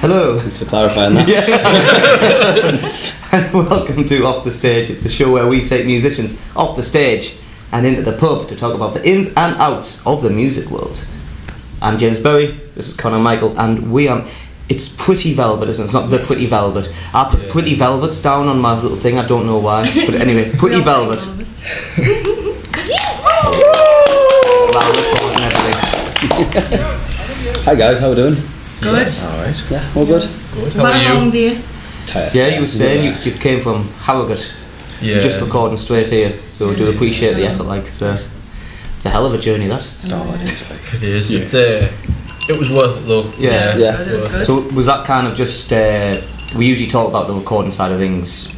Hello. Thanks for clarifying that. And welcome to Off the Stage. It's the show where we take musicians off the stage and into the pub to talk about the ins and outs of the music world. I'm James Berry, this is Conor Michael, and it's Pretty Velvet, isn't it? It's not the Pretty Velvet. I put Pretty Velvets down on my little thing, I don't know why. But anyway, Pretty Velvet. Hi guys, how are we doing? Good. Alright. Yeah, all good. Good. How are you? Long day. Tired. Yeah, you were saying you've came from Harrogate. Yeah. Just recording straight here, so we do appreciate the effort. Like it's a hell of a journey, that. It is. It was worth it though. Yeah. It was good. So was that kind of just? We usually talk about the recording side of things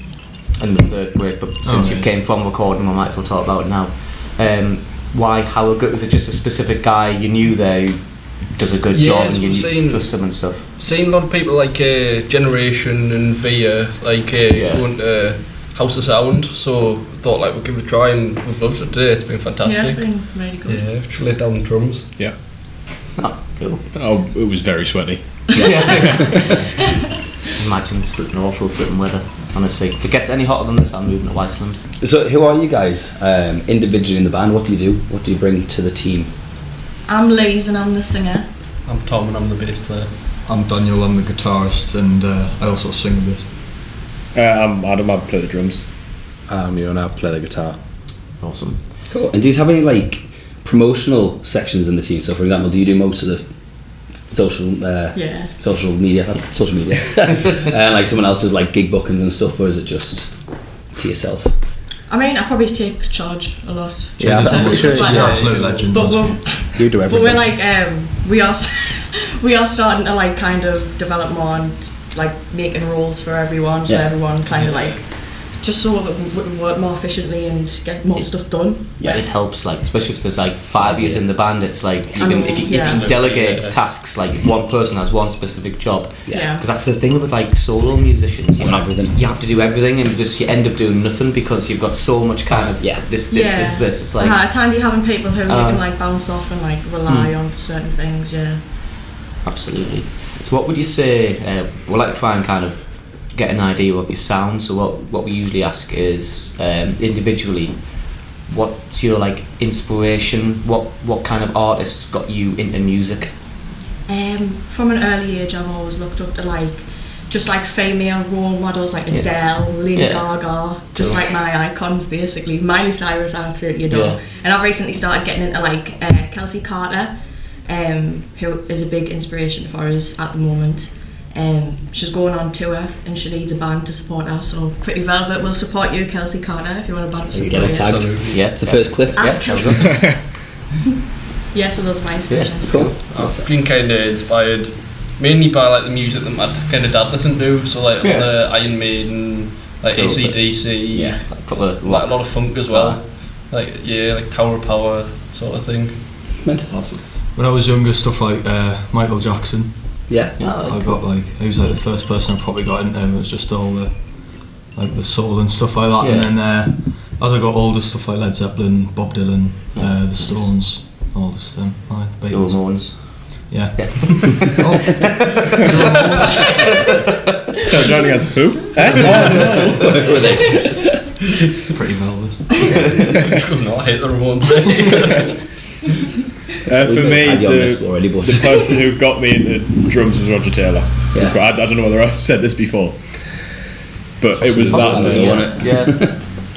in the third break, but since you came from recording, we might as well talk about it now. Why Harrogate? Was it just a specific guy you knew there who does a good job and you trust him and stuff? Seeing a lot of people like Generation and Via going to House of Sound, so thought like we'll give it a try, and we've loved it today. It's been fantastic. Yeah, it's been really good. Yeah, just laid down the drums. Yeah. Oh, cool. Oh, it was very sweaty. Imagine it's awful flipping weather. Honestly, if it gets any hotter than this, I'm moving to Iceland. So who are you guys individually in the band? What do you do? What do you bring to the team? I'm Liz and I'm the singer. I'm Tom and I'm the bass player. I'm Daniel, I'm the guitarist, and I also sing a bit. I'm Adam, I play the drums. I'm you and I play the guitar. Awesome. Cool. And do you have any like promotional sections in the team? So for example, do you do most of the social media like someone else does like gig bookings and stuff, or is it just to yourself? I mean, I probably take charge a lot. Yeah, she's an absolute legend. But You do everything. we're like we are starting to like kind of develop more and like making roles for everyone, so everyone kind of like just so that we can work more efficiently and get more stuff done. Yeah, it helps, like especially if there's like 5 years in the band. It's like if you delegate tasks, like one person has one specific job. Yeah. Because that's the thing with like solo musicians. You have to do everything, and you end up doing nothing because you've got so much kind of this. It's like it's handy having people who you can like bounce off and like rely on for certain things. Yeah. Absolutely. So what would you say? We'll like to try and kind of get an idea of your sound. So what we usually ask is individually, what's your like inspiration? What kind of artists got you into music? From an early age, I've always looked up to like just like female role models like Adele, Lady Gaga, just like my icons basically. Miley Cyrus, I absolutely adore. And I've recently started getting into like Kelsey Carter, who is a big inspiration for us at the moment. She's going on tour and she needs a band to support her, so Pretty Velvet will support you, Kelsey Carter, if you want a band to support you. Get it tagged. Yeah, it's the first clip. Yeah, so those are my inspirations. Cool. I've been kind of inspired mainly by like the music that my kind of dad listened to, so like all the Iron Maiden, like AC/DC, like a lot of funk as well, like Tower of Power sort of thing. Awesome. When I was younger, stuff like Michael Jackson. Yeah. I got like he was like the first person I probably got into. It was just all the like the soul and stuff like that. And then as I got older, stuff like Led Zeppelin, Bob Dylan, the Stones, all this them. The Ramones. Yeah. So Johnny answer who? Who are they? Pretty Velvet. Just because I hate the Ramones. For me, already, the person who got me into drums was Roger Taylor. I don't know whether I've said this before, but it was that.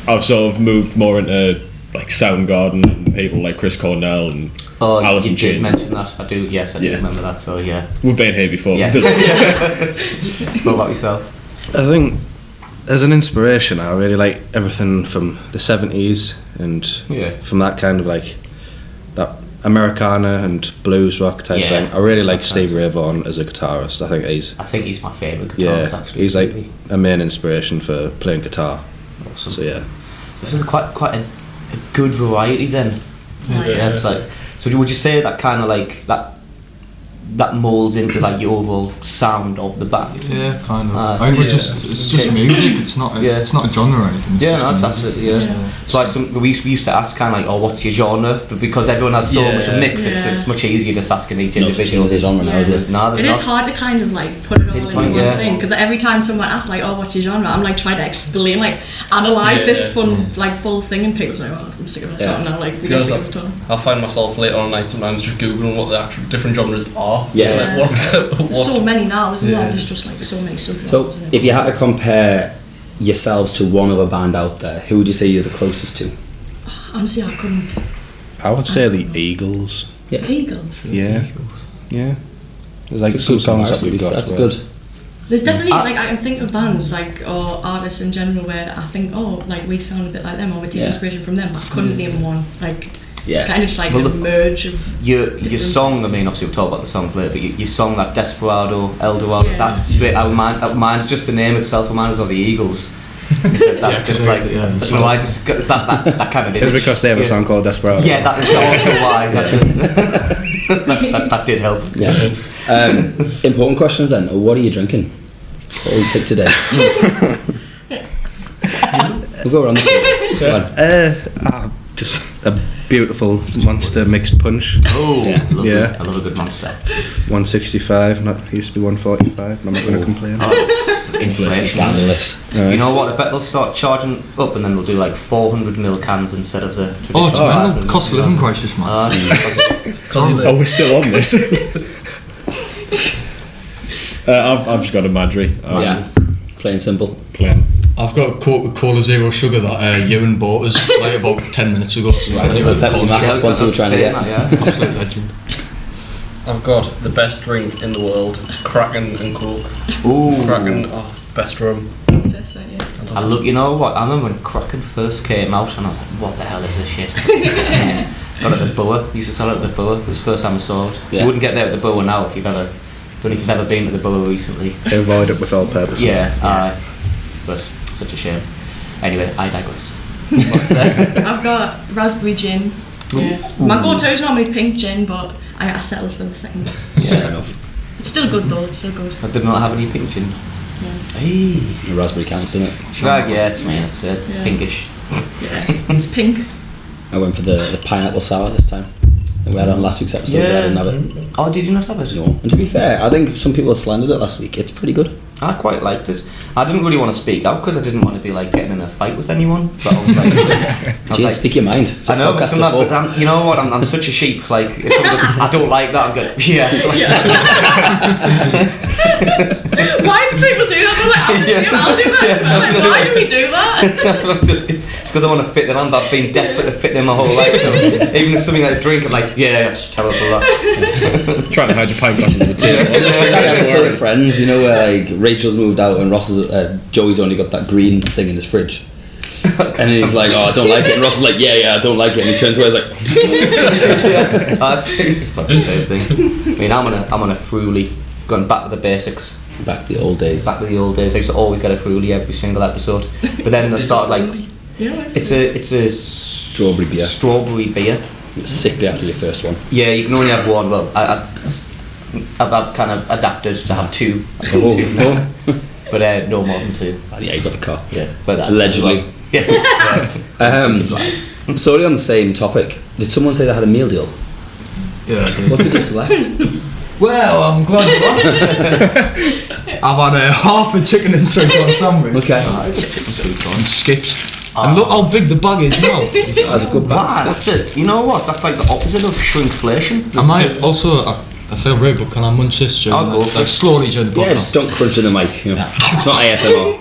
I've sort of moved more into like Soundgarden and people like Chris Cornell and Alice in Chains. You did mention that. I do. Yes, I do remember that. So we've been here before. Yeah. What about yourself? I think as an inspiration, I really like everything from the 70s and from that kind of like that Americana and blues rock type thing. I really like Stevie Ray Vaughan as a guitarist. I think he's my favourite guitarist actually. He's like a main inspiration for playing guitar. Awesome. So this is quite a good variety then. It's like, so would you say that kind of like that that moulds into like your overall sound of the band. Yeah, kind of. I think it's just music. It's not a genre or anything. That's absolutely So we used to ask kind of like, what's your genre? But because everyone has so much of mix, it's much easier just asking each individual. There's a genre now, is it? It is hard to kind of like put it all in one thing, because every time someone asks like, what's your genre, I'm like trying to explain, like analyse this full thing, and people's like, I'm sick of it. I don't know, like we get sick of it. I'll find myself later on night sometimes just googling what the actual different genres are. What? So many now, isn't there? There's just like so many subgenres. So if you had to compare yourselves to one other band out there, who would you say you're the closest to? Honestly, I couldn't. I would say the Eagles. Yeah. Eagles? Yeah. There's like some songs that we've got. That's good. There's definitely, like, I can think of bands, like, or artists in general where I think, like, we sound a bit like them, or we take inspiration from them, but I couldn't name one. Like, it's kind of just like a merge of... Your song, I mean, obviously we'll talk about the songs later, but your song, that Desperado, Eldorado, that's straight out of mine, just the name itself reminds us of the Eagles. That's just like, I just got that kind of image. It's because they have a song called Desperado. Yeah, that is also why. That did help. Yeah. Important questions then. What are you drinking? What will we pick today? We'll go around the table. Just a beautiful Monster mixed punch. Oh, yeah. I love a good Monster. 165, it used to be 145, and I'm not going to complain. Scandalous. Right. You know what, I bet they'll start charging up and then they'll do like 400ml cans instead of the traditional. Cost of living crisis, man. We're still on this. I've just got a Madry. Plain simple. Plain. I've got a Coca-Cola Zero Sugar that Ewan bought us like about 10 minutes ago. So absolute legend. I've got the best drink in the world, Kraken and Coke. Ooh. Kraken, best rum. I look, you know what? I remember when Kraken first came out, and I was like, "What the hell is this shit?" Got it at the Boa. Used to sell it at the Boa. It was the first time I saw it. You wouldn't get there at the Boa now if you've ever. Don't know if you've ever been to the Boa recently. Avoid it with all purposes. But such a shame. Anyway, I digress. I've got raspberry gin. Yeah. My go-to is normally pink gin, but I settled for the second best. Fair enough. It's still good though. It's still good. I did not have any pink gin. Hey, the raspberry counts, doesn't it? It's pinkish. Yeah, it's pink. I went for the pineapple sour this time. We had it on last week's episode, but I didn't have it. Oh, did you not have it? No. And to be fair, I think some people slandered it last week. It's pretty good. I quite liked it. I didn't really want to speak out because I didn't want to be like getting in a fight with anyone. But I was like, speak your mind. I know, but you know what? I'm such a sheep. Like, if someone goes, I don't like that, I'm going, Why do people do that? I'm like, I'll do that. Like, why do we do that? Just because I want to fit in. I've been desperate to fit in my whole life. So even if something like drink, I'm like, it's terrible. That. Trying to hide your pint glass under the table. I episode of Friends, you know, where like Rachel's moved out and Joey's only got that green thing in his fridge. And he's like, I don't like it. And Ross is like, I don't like it. And he turns away, he's like, I think it's fucking the same thing. I mean, I'm on a Fruity, going back to the basics. Back to the old days. I used to always get a Fruity every single episode. But then they started like, it's a strawberry beer. Sickly after your first one. Yeah, you can only have one. Well, I've kind of adapted to have two. Two now. But no more than two. Yeah, you got the car. Yeah, but allegedly. Sorry, on the same topic. Did someone say they had a meal deal? Yeah, I did. What did you select? Well, I'm glad you asked. I've had half a chicken and sweet-corn sandwich. Okay. Chicken sweet-corn skips. And look how big the bag is now. That's a good bag. Wow, that's it. You know what? That's like the opposite of shrinkflation. I might also. I feel rude, but can I munch this during I'll go like slowly during the podcast? Yeah, just don't crunch in the mic. You know. It's not ASMR.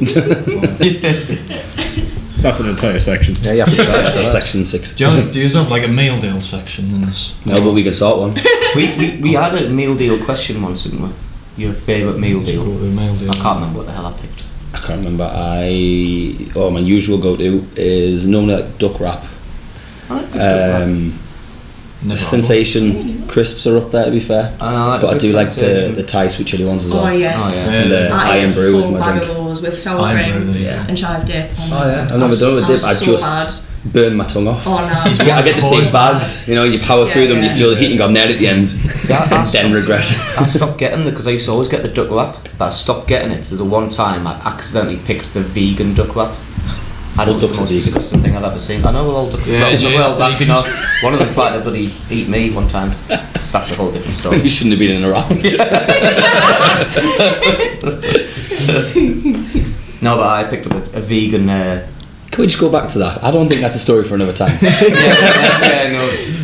That's an entire section. Yeah, you have to try it for section 6. Do you have like a meal deal section in this? No, but we can start one. We had a meal deal question once, didn't we? Your favourite meal deal? I can't remember what the hell I picked. I can't remember. My usual go-to is normally like duck wrap. Sensation crisps are up there, to be fair. But I do like the Thai sweet chili ones as well. Oh yes. And the iron brew is my drink. With sour cream and chive dip. I've never done it with dip. burn my tongue off. Oh no. I get the big bags, you power through them, you feel the heat and go, I'm there at the end. And then regret. I stopped getting them because I used to always get the duck wrap, but I stopped getting it. So the one time I accidentally picked the vegan duck wrap. I don't know, the most disgusting thing I've ever seen. I know all ducks are one of them tried to bloody eat me one time. That's a whole different story. You shouldn't have been in a wrap. No, but I picked up a vegan. Can we just go back to that? I don't think that's a story for another time. No.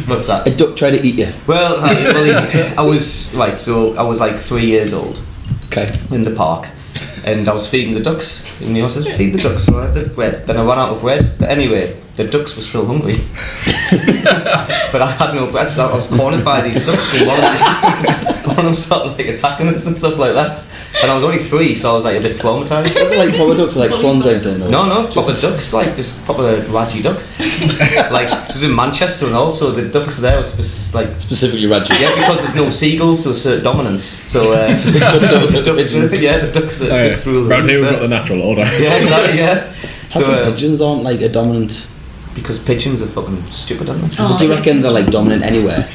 What's that? A duck tried to eat you. Well, I was like 3 years old. Okay. In the park. And I was feeding the ducks, and he says, feed the ducks, so I had the bread. Then I ran out of bread, but anyway, the ducks were still hungry. But I had no bread, so I was cornered by these ducks, and one of them started like attacking us and stuff like that. And I was only 3, so I was like a bit traumatised. Like proper ducks, like swans or anything? No, proper ducks, like just proper Raji duck. Like, this was in Manchester, and also the ducks there were specifically Raji. Yeah, because there's no seagulls to assert dominance, so the ducks rule. Round here we've got the natural order. Yeah, exactly, yeah. So pigeons aren't like a dominant... Because pigeons are fucking stupid, aren't they? Do you reckon they're like dominant anywhere?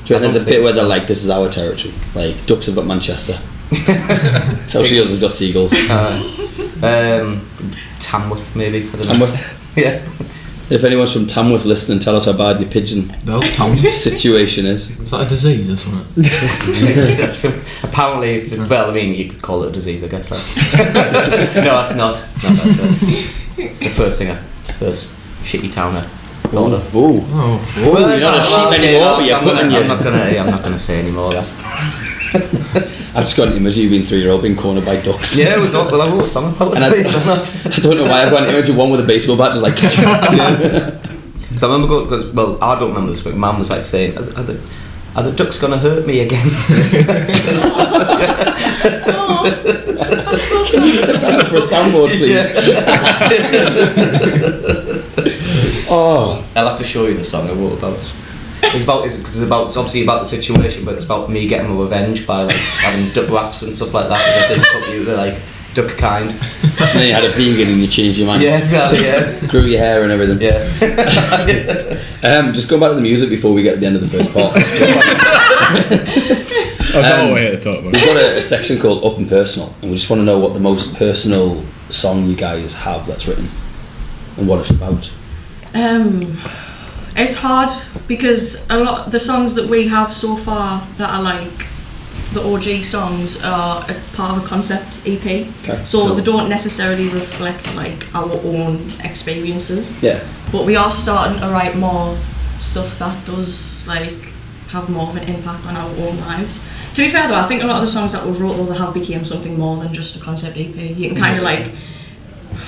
Do you reckon there's a bit where they're like, this is our territory? Like, ducks have got Manchester. South Shields has got seagulls. Tamworth, maybe. I don't know. Tamworth? Yeah. If anyone's from Tamworth listening, tell us how bad your pigeon situation is. Is that a disease or something? Apparently, you could call it a disease, I guess. No, it's not. It's not that. It's the first shitty town I thought of. Well, you're not a sheep anymore, but you're putting I'm not going to say any more of that. I've just got an image of you being 3-year-old being cornered by ducks. Yeah, it was I wrote a song about it. I don't know why I've got an image of one with a baseball bat just like... So I remember going, because, I don't remember this, but Mum was like saying, are the ducks going to hurt me again? For a soundboard, please. I'll have to show you the song I wrote about it. It's obviously about the situation, but it's about me getting my revenge by like having duck wraps and stuff like that. Because I didn't put you, they're like duck kind. And then you had a vegan and you changed your mind. Yeah, exactly. Yeah. Grew your hair and everything. Yeah. Just going back to the music before we get to the end of the first part. We've got a section called Up and Personal, and we just want to know what the most personal song you guys have that's written and what it's about. It's hard because a lot of the songs that we have so far that are like the OG songs are a part of a concept EP. Okay, so they don't necessarily reflect like our own experiences. Yeah. But we are starting to write more stuff that does like have more of an impact on our own lives. To be fair though, I think a lot of the songs that we've wrote though they have become something more than just a concept EP. You can kind of like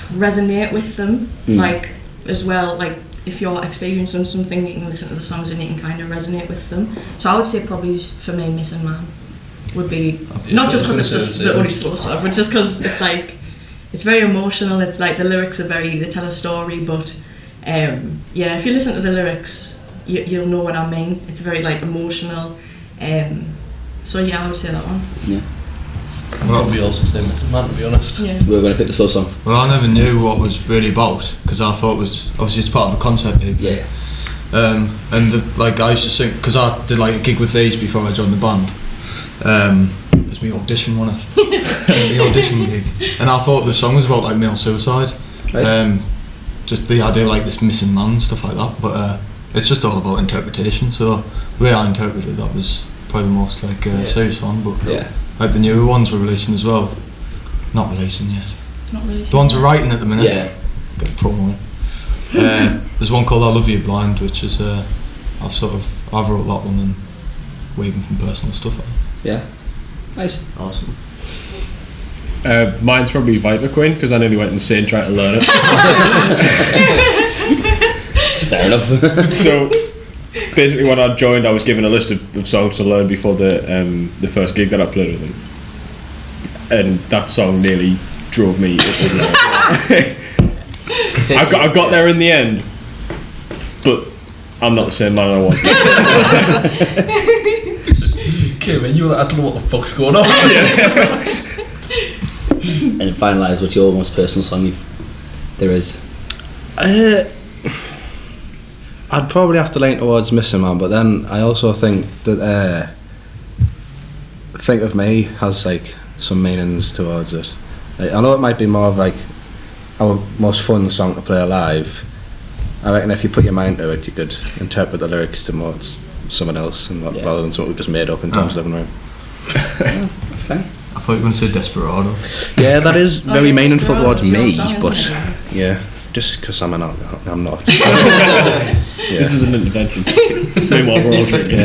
resonate with them, like as well, like if you're experiencing something, you can listen to the songs and you can kind of resonate with them. So I would say probably for me, Missing Man would be, not just because it's just the only slow song, but just because it's like, it's very emotional, it's like the lyrics are they tell a story, but if you listen to the lyrics, you'll know what I mean. It's very like emotional. So yeah, I would say that one. Yeah. Probably also say Missing Man, to be honest. Yeah. We're going to pick the slow song. Well, I never knew what it was really about because I thought it was obviously it's part of a concept EP. Yeah. And I used to sing because I did like a gig with these before I joined the band. It was my audition, wasn't it? My audition gig, and I thought the song was about like male suicide. Right. Just the idea of like this missing man, stuff like that. But it's just all about interpretation. So the way I interpreted that was probably the most like serious one. But like the newer ones we're releasing as well. Not releasing yet. Not releasing. The ones we're writing at the minute. Yeah. Get a promo in. There's one called I Love You Blind, which is I've wrote that one and waving from personal stuff. Yeah. Nice. Awesome. Mine's probably Viper Queen because I nearly went insane trying to learn it. It's fair enough. So basically when I joined I was given a list of songs to learn before the first gig that I played with them, and that song nearly drove me up over the I got there in the end, but I'm not the same man I was. Okay, man, you I don't know what the fuck's going on. And to finalise, what's your most personal song there is? I'd probably have to lean towards Missing Man, but then I also think that Think of Me has like some meanings towards it. Like, I know it might be more of like our most fun song to play live. I reckon if you put your mind to it, you could interpret the lyrics towards someone else rather than something we just made up in Tom's living room. That's fine. I thought you were going to say Desperado. Yeah, that is very meaningful towards me, song, but yeah, just because I'm not. This is an intervention. Meanwhile, we're all drinking.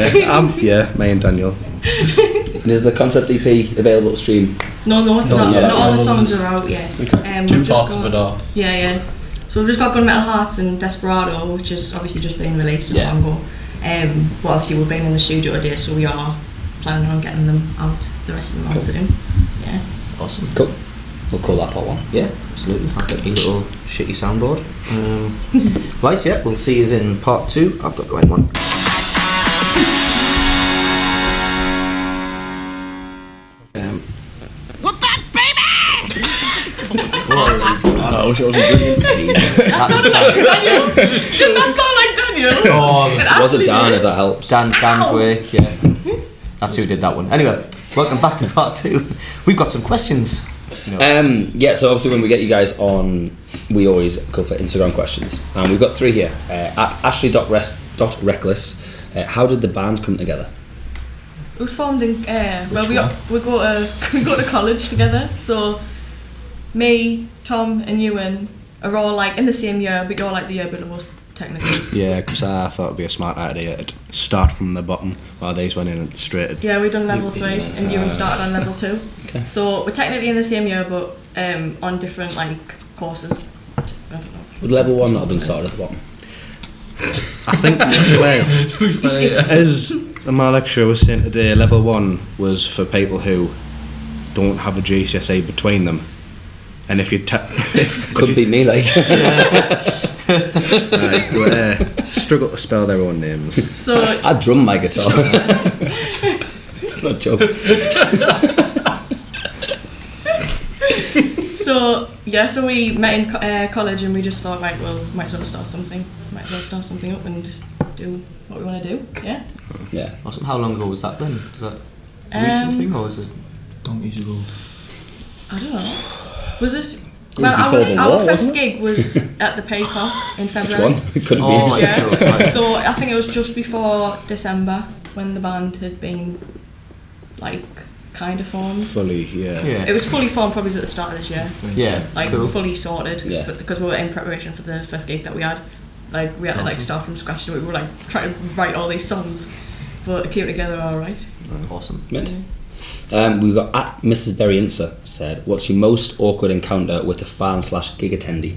Me and Daniel. And is the concept EP available to stream? No, it's not. Not all the songs are out yet. Okay. Two parts of it are. Yeah. So we've just got Gun Metal Hearts and Desperado, which is obviously just been released a while ago. But obviously we've been in the studio today, so we are planning on getting them out the rest of the month soon. Yeah. Awesome. Cool. We'll call that part 1. Yeah, absolutely. I'll get you a little shitty soundboard. Right, yeah, we'll see you in part 2. I've got the right one. We're back, baby! I wish I wasn't drinking. That sounded like Daniel. Shouldn't that sound like Daniel? It wasn't Dan, if that helps. Dan Quake, yeah. That's who did that one. Anyway, welcome back to part 2. We've got some questions. So obviously when we get you guys on, we always go for Instagram questions, and we've got 3 here. At ashley.reckless, how did the band come together? It was formed in we go to college together. So me, Tom, and Ewan are all like in the same year, but you're like the year below us technically. Yeah, because I thought it'd be a smart idea to start from the bottom while these went in and straight. Yeah, we done level 3, and Ewan started on level 2. Okay. So we're technically in the same year, but on different like courses. I don't know. Would level 1 not have been started at the bottom? I think as my lecturer was saying today, level 1 was for people who don't have a GCSE between them, and if you could be me, like struggle to spell their own names. So I drum my guitar. It's not a joke. So we met in college, and we just thought, right, well, might as well start something up and do what we want to do. Yeah. Awesome. How long ago was that then? Was that a recent thing, or was it donkeys ago? I don't know. Was it? Well, our first gig was at the Paycock in February. Which one? It couldn't be. Yeah. So I think it was just before December when the band had been like kind of formed. Fully, yeah. It was fully formed probably at the start of this year. Yeah. Like cool. fully sorted because we were in preparation for the first gig that we had. Like we had to like start from scratch. We were like trying to write all these songs, but it came together all right. Awesome. We've got at Mrs. Berry Insa said, what's your most awkward encounter with a fan/gig attendee?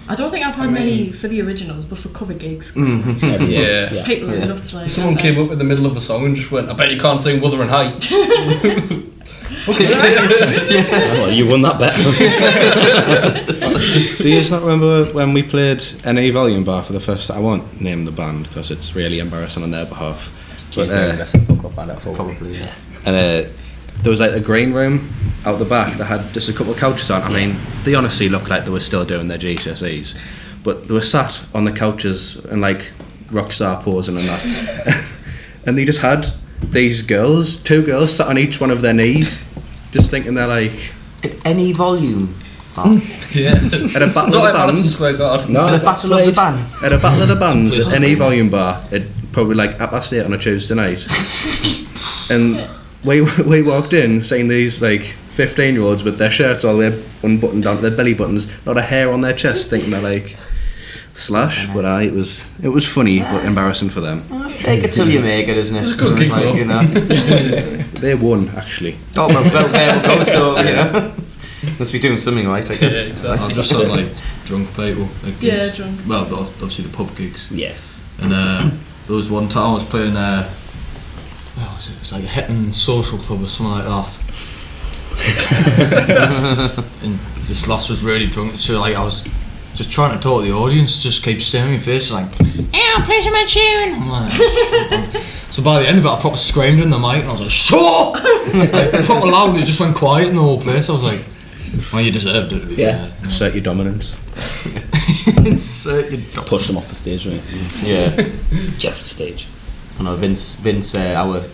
I don't think I've had many for the originals, but for cover gigs. Yeah. People are nuts like. Someone came up in the middle of a song and just went, I bet you can't sing Wuthering Heights. Well, you won that bet. Do you not remember when we played NA Volume Bar for the first time? I won't name the band because it's really embarrassing on their behalf. Probably, yeah. And there was like a green room out the back that had just a couple of couches on. I mean, they honestly looked like they were still doing their GCSEs, but they were sat on the couches and like rock star posing and that. And they just had these girls, 2 girls sat on each one of their knees, just thinking they're like at any volume. At a battle of the bands. No, at a battle of the bands. At a battle of the bands at any volume bar, it'd probably like 8:30 on a Tuesday night. And we walked in seeing these like 15-year-olds with their shirts all the way unbuttoned down to their belly buttons, not a hair on their chest, thinking they're like Slash. But it was funny but embarrassing for them. Fake it till you make it, isn't it? It's good like, you know. They won actually. Oh well, there we go. So you know, must be doing something right, I guess. Yeah, exactly. I've just had like drunk people. Like gigs. Drunk. Well, obviously the pub gigs. Yeah. And there was one time I was playing. It was like a Hetton social club or something like that. And this lass was really drunk, so like I was just trying to talk to the audience, just keep staring in my face like, yeah, play some tune. I'm like, so by the end of it I proper screamed in the mic and I was like, shut up! Like proper loud, it just went quiet in the whole place. I was like, well, you deserved it. Yeah. Assert your dominance. Insert your drop. Push them off the stage, right? Yeah. Get off the stage. I know Vince, our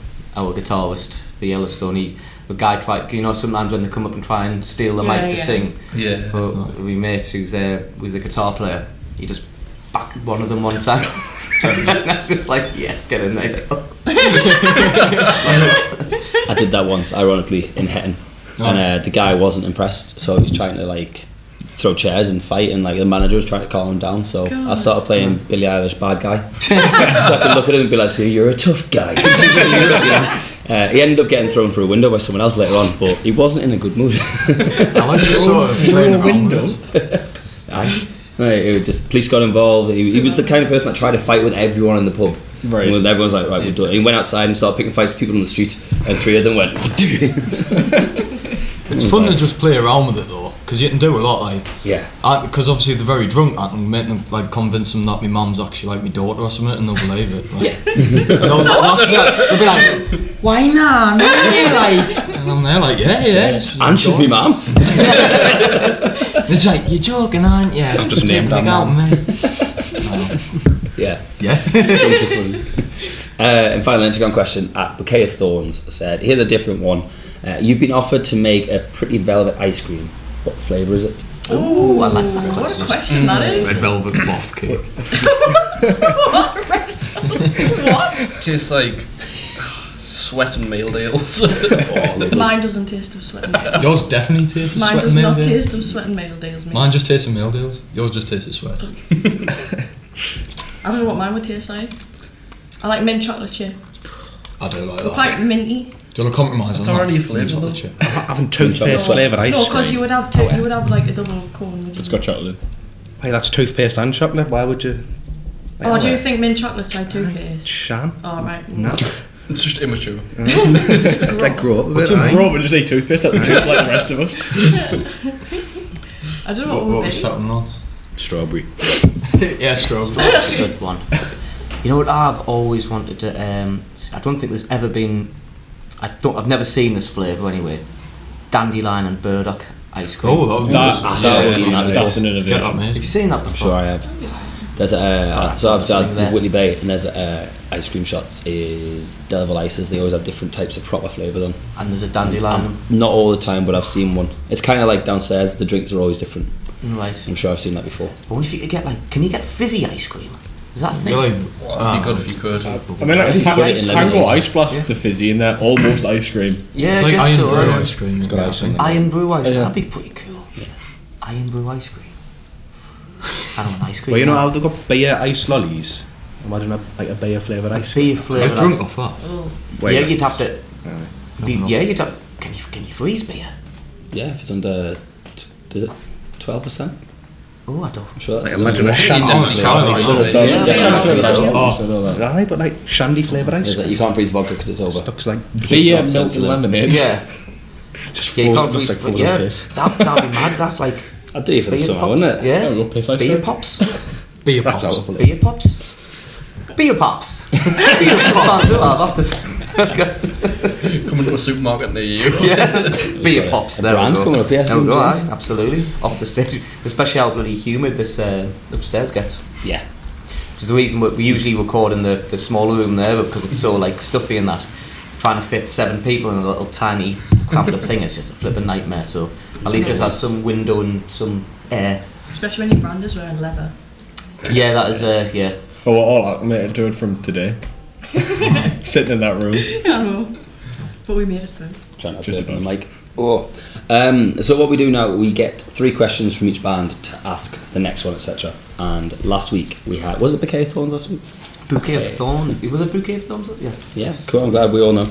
guitarist for Yellowstone. The guy tried. Sometimes when they come up and try and steal the mic to sing. Yeah. But my mate who's the guitar player, he just backed one of them one time. And I was just like, yes, get in there. He's like, oh. I did that once, ironically, in Hetton, and the guy wasn't impressed, so he was trying to like throw chairs and fight, and like the manager was trying to calm him down. So I started playing Billie Eilish Bad Guy, so I could look at him and be like, "So you're a tough guy." He ended up getting thrown through a window by someone else later on, but he wasn't in a good mood. I like just sort of playing a window. Right, it was just police got involved. He was the kind of person that tried to fight with everyone in the pub. Right. And everyone's like, right, we'll do it. He went outside and started picking fights with people on the street, and 3 of them went. It's fun to just play around with it though, because you can do a lot. Like, because obviously they're very drunk. I can make them like convince them that my mum's actually like my daughter or something, and they'll believe it. Like, they'll be like, why not? Like, and I'm there like, yeah. And she's my mum. It's like, you're joking, aren't you? I've just named that mum. Yeah. And finally, Instagram question at Bouquet of Thorns said, here's a different one. You've been offered to make a pretty velvet ice cream. What flavour is it? Oh, I like that What question. a question that is. Red velvet boff cake. What? Tastes like sweat and meal deals. Mine doesn't taste of sweat and meal deals. Yours definitely tastes of Mine sweat does and meal not deals. taste of sweat and meal deals, mate. Mine just tastes of meal deals. Yours just tastes of sweat. I don't know what mine would taste like. I like mint chocolate chip. I do like Look that. like minty. Do you want to compromise It's on that? already a flavour, Chocolate though. chip. Having toothpaste flavoured ice No, cream. because you would have like a double cone. Would you? It's got chocolate. Hey, that's toothpaste and chocolate. Why would you? Oh, do you think mint chocolate's like toothpaste? Shan? Oh, right. No. It's just immature. Like grow up a bit. Grow up and just eat toothpaste at the gym like the rest of us. I don't know What what was would something on? Strawberry. Yeah, strawberry. Good one. You know what I've always wanted to? I don't think there's ever been. I've never seen this flavour anyway. Dandelion and burdock ice cream. Oh, That's That's an innovation. Have you seen that before? I'm sure I have. There's so I've done with Whitley Bay, and there's ice cream shots is Delville Ices. They always have different types of proper flavour on. And there's a dandelion. Not all the time, but I've seen one. It's kind of like downstairs. The drinks are always different. Right. I'm sure I've seen that before. I wonder if you could get can you get fizzy ice cream? Is that a thing? It'd be good if you could. I mean, like, Fizzy Tango lemonade. Ice Blast to fizzy in there, almost ice cream. Yeah, It's like I guess iron so. brew Yeah. ice cream. Good ice cream. Iron brew ice cream. Yeah. That'd be pretty cool. Yeah. Iron brew ice cream. I don't want ice cream. Well, you know now. how they've got beer ice lollies? Imagine a beer flavoured ice cream. Beer flavoured I've drunk ice. off that. Oh. Yeah, you'd have to. Nothing Yeah, you'd have. Can you freeze beer? Yeah, if it's under, is it 12%? Oh, I don't. I'm sure that's. Like, imagine a shandy definitely flavoured can't. ice. Oh, Aye, but like shandy flavoured ice Is cream. that you can't freeze vodka because it's over. Looks like Beer, milk, and lemonade. Yeah. just Yeah, you frozen- can't freeze. looks like frozen Yeah, piss. that'd be mad. That's like I'd do it for the beer summer, pops. wouldn't it? Yeah. A little piss ice Beer cream. pops. beer That's pops. out of Beer pops. Beer pops. Beer pops. I've got this. Coming to a supermarket near you. Yeah. Beer pops. A There we brand go. coming up, yes, There we go, James. aye, absolutely. Off the stage, especially how bloody humid this upstairs gets. Yeah. Which is the reason we usually record in the smaller room there, because it's so like stuffy and that. Trying to fit 7 people in a little tiny cramped up thing is just a flipping nightmare. So at least it has some window and some air. Especially when your brand is wearing leather. Yeah, that is yeah. Oh, well, all I made do it from today. Sitting in that room. I know. But we made it through. Trying to Just update on the about. mic. Oh. So what we do now, we get 3 questions from each band to ask the next one, etc. And last week we had, was it Bouquet of Thorns last week? Bouquet of Thorns. Was it Bouquet of Thorns? Yeah. Yes, cool. I'm glad we all know.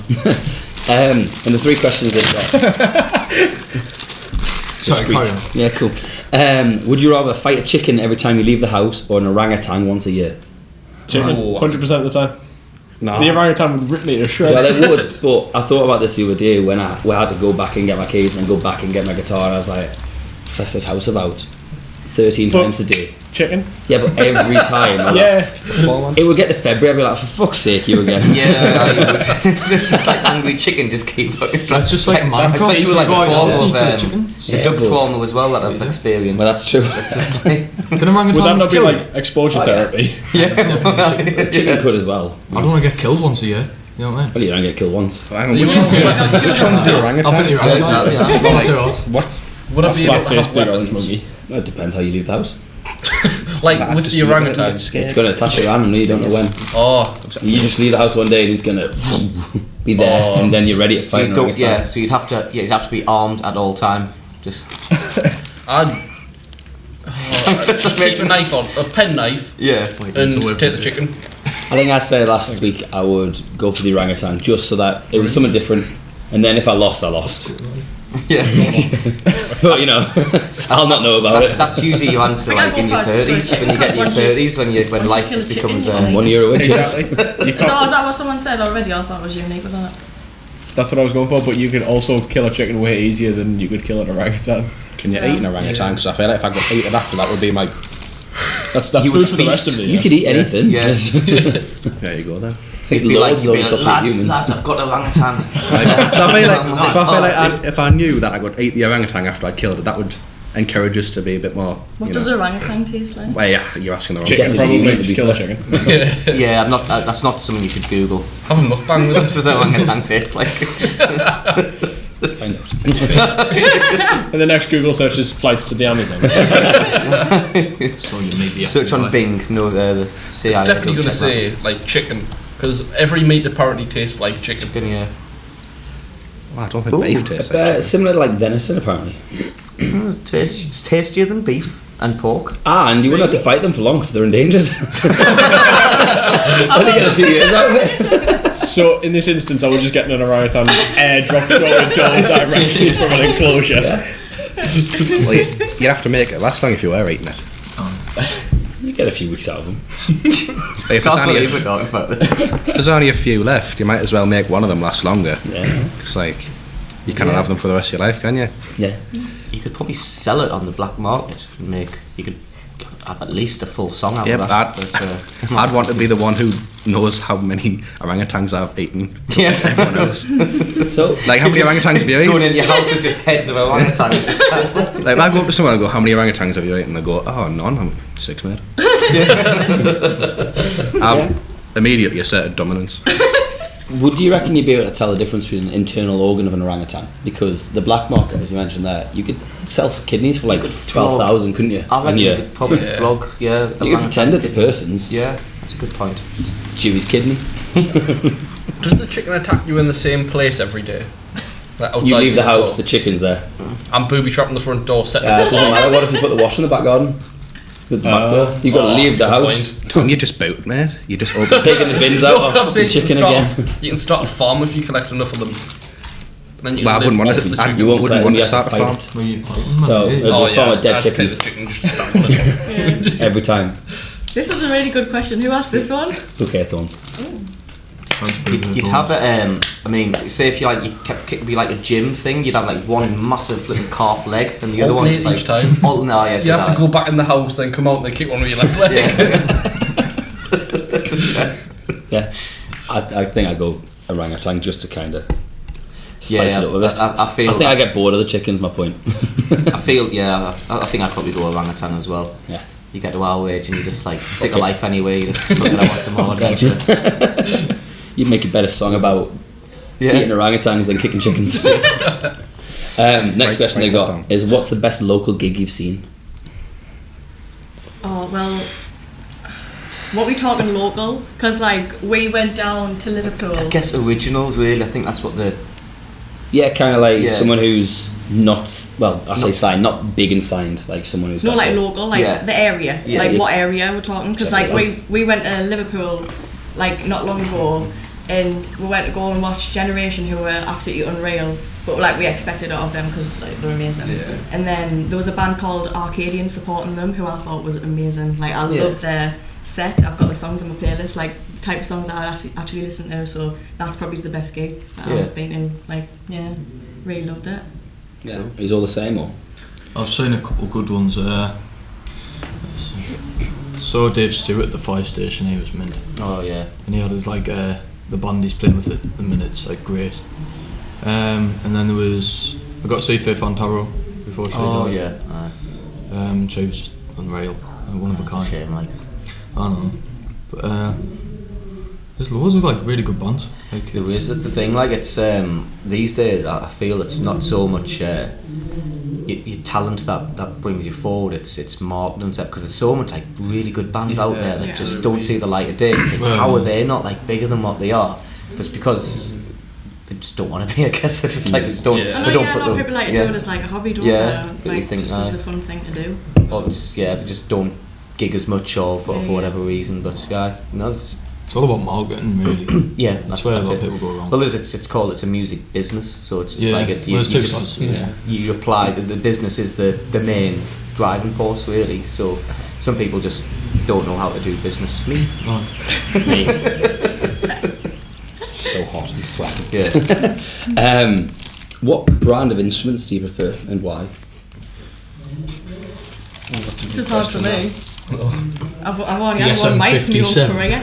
And the 3 questions they've got. Sorry, carry on. Yeah, cool. Would you rather fight a chicken every time you leave the house or an orangutan once a year? Chicken, Oh, 100% of the time. No. The orangutan would rip me to shreds. Well, it would, but I thought about this the other day when I had to go back and get my keys and then go back and get my guitar, and I was like, if I left this house about 13 times a day. Chicken? Yeah, but every time. It would get to February, I'd be like, for fuck's sake, you again. Yeah, I would. Just like angry chicken, just keep fucking. That's just like Minecraft. Especially with like the chicken. Duck trauma as well that I've experienced. Well, that's true. It's just like. Can orangutans would that not be kill? like exposure therapy? Yeah. Chicken could as well. I don't want to get killed once a year. You know what I mean? Well, you don't get killed once. Hang on, which one's the orangutan? I'll put the orangutan. What? Would I be able to have big orange weapons? monkey. Well, it depends how you leave the house. Like with the orangutan. It's going to attach it randomly, you don't know when. Oh, You just leave the house one day and he's going to be there, and then you're ready to So fight an orangutan. so you'd have to be armed at all time. Just. I'd keep a knife on, a pen knife, Yeah. and take the chicken. I think I said last week I would go for the orangutan just so that it was something different, and then if I lost, I lost. Yeah. But you know, I'll not know about it. That's usually your answer, I like think in your I'd go for a 30s, chicken, when you get in your because 30s, when life kill a just becomes. chicken, 1 year away. Exactly. You So is can't, that what someone said already? I thought it was unique with that. that's what I was going for, but you could also kill a chicken way easier than you could kill an orangutan. Can you eat an orangutan? Because I feel like if I got eaten after that would be my... That's You food would for the rest of feast. me. You could eat anything. Yeah. There you go then. I think You'd be loads like, of stuff like humans. lads, I've got orangutan. So if I knew that I could eat the orangutan after I killed it, that would encourage us to be a bit more. What does orangutan taste like? Well, yeah, you're asking the wrong Chicken, Guess it's probably. human, to Just be kill a fair. chicken. Yeah, I'm not. That's not something you should Google. Have a mukbang with What it. does orangutan taste like? Find out. And the next Google search is flights to the Amazon. So you make the Search on Bing. No, the CIA. It's definitely don't going to check say like chicken, because every meat apparently tastes like chicken. that. Chicken, yeah. Well, I don't think Ooh, beef tastes like chicken. Similar to like venison, apparently. It's tastier than beef and pork. And you wouldn't have to fight them for long because they're endangered. Only get a few years out of it. So in this instance, I was just getting an orangutan airdrop through a door directly from an enclosure. Well, you'd have to make it last long if you were eating it. You get a few weeks out of them. If Can't believe we're talking about this. there's only a few left, you might as well make one of them last longer. Yeah. It's like, you cannot have them for the rest of your life, can you? Yeah. You could probably sell it on the black market and you could have at least a full song out Yeah, of but that. I'd want to be the one who knows how many orangutans I've eaten. Yeah. Everyone else. So, Like, how many orangutans have you Going eaten? in your house is just heads of orangutans. Just Like, if I go up to someone and go, how many orangutans have you eaten? They go, oh, none, I'm 6, mate. I've immediately asserted dominance. would you reckon you'd be able to tell the difference between an internal organ of an orangutan? Because the black market, as you mentioned there, you could sell kidneys for like 12,000, couldn't you? I reckon And you could probably flog, yeah. you could pretend it's a person's. Yeah, that's a good point. Dewey's kidney. Does the chicken attack you in the same place every day? Like outside You leave the your house, door? the chicken's there. I'm booby trapping the front door, setting It doesn't matter. What if you put the wash in the back garden? With the back door? You've got to leave the house. Don't you just boot, mate? You just open Taking the bins out No, I'm of saying the chicken again. You can start a farm if you collect enough of them. Then you Well, I can wouldn't live want off to. the I You won't wouldn't let want them, to you have start a to farm. fight. Well, you fight So them, there's Oh, a farm yeah, of dead I'd pay chickens the chicken, just stamp on it. every time. This was a really good question. Who asked this one? Okay, thorns. You'd have a, I mean, say if it'd be like a gym thing, you'd have like one massive flipping calf leg and the other one is like... Alternate each time. Yeah, You have to go back in the house, then come out and then kick one with your left leg. Yeah. I think I'd go orangutan just to kind of spice it up a bit. I feel... I think I get bored of the chickens, my point. I think I'd probably go orangutan as well. Yeah. You get to our age and you're just like sick of life anyway, you just fucking want some more adventure. You'd make a better song about eating orangutans than kicking chickens. Next question they got is, what's the best local gig you've seen? Oh, well, what we talking local? Because, like, we went down to Liverpool. I guess originals, really. I think that's what the... Yeah, kind of like someone who's not, well, I say signed, not big and signed, like someone who's... No, like local, like the area. Yeah, like what area we're talking. Because, like, we went to Liverpool, like, not long ago, and we went to go and watch Generation, who were absolutely unreal. But, like, we expected it of them because, like, they're amazing. Yeah. And then there was a band called Arcadian supporting them, who I thought was amazing. Like, I loved their set. I've got the songs on my playlist, like, type of songs that I actually listen to, so that's probably the best gig that I've been in. Like, really loved it. Yeah. Is all the same, or? I've seen a couple good ones. saw Dave Stewart at the fire station. He was mint. Oh yeah. And he had his like the band he's playing with at the minute. It's like great. And then there was I got to see Faith Antaro before she died. Oh yeah. She was just unreal, one of a kind. It's a shame, like. I know, but there's loads of like really good bands. Like, there is. That's the thing. Like it's these days, I feel it's not so much your talent that brings you forward. It's marketing and stuff because there's so much like really good bands out there that just don't see the light of day. Like, how are they not like bigger than what they are? It's because they just don't want to be. I guess they're just like they just don't. Yeah. They don't a lot of people like to do it as like a hobby, don't they? Like think, just as a fun thing to do. Or just they just don't gig as much or for whatever reason. But it's all about marketing, really. Yeah, that's where a lot of people go wrong. Well, it's called a music business, so it's just like you apply the business is the main driving force, really. So some people just don't know how to do business. Me. Me. So hot and sweaty. Yeah. What brand of instruments do you prefer and why? This is hard for me. I've only had one mic for my whole career.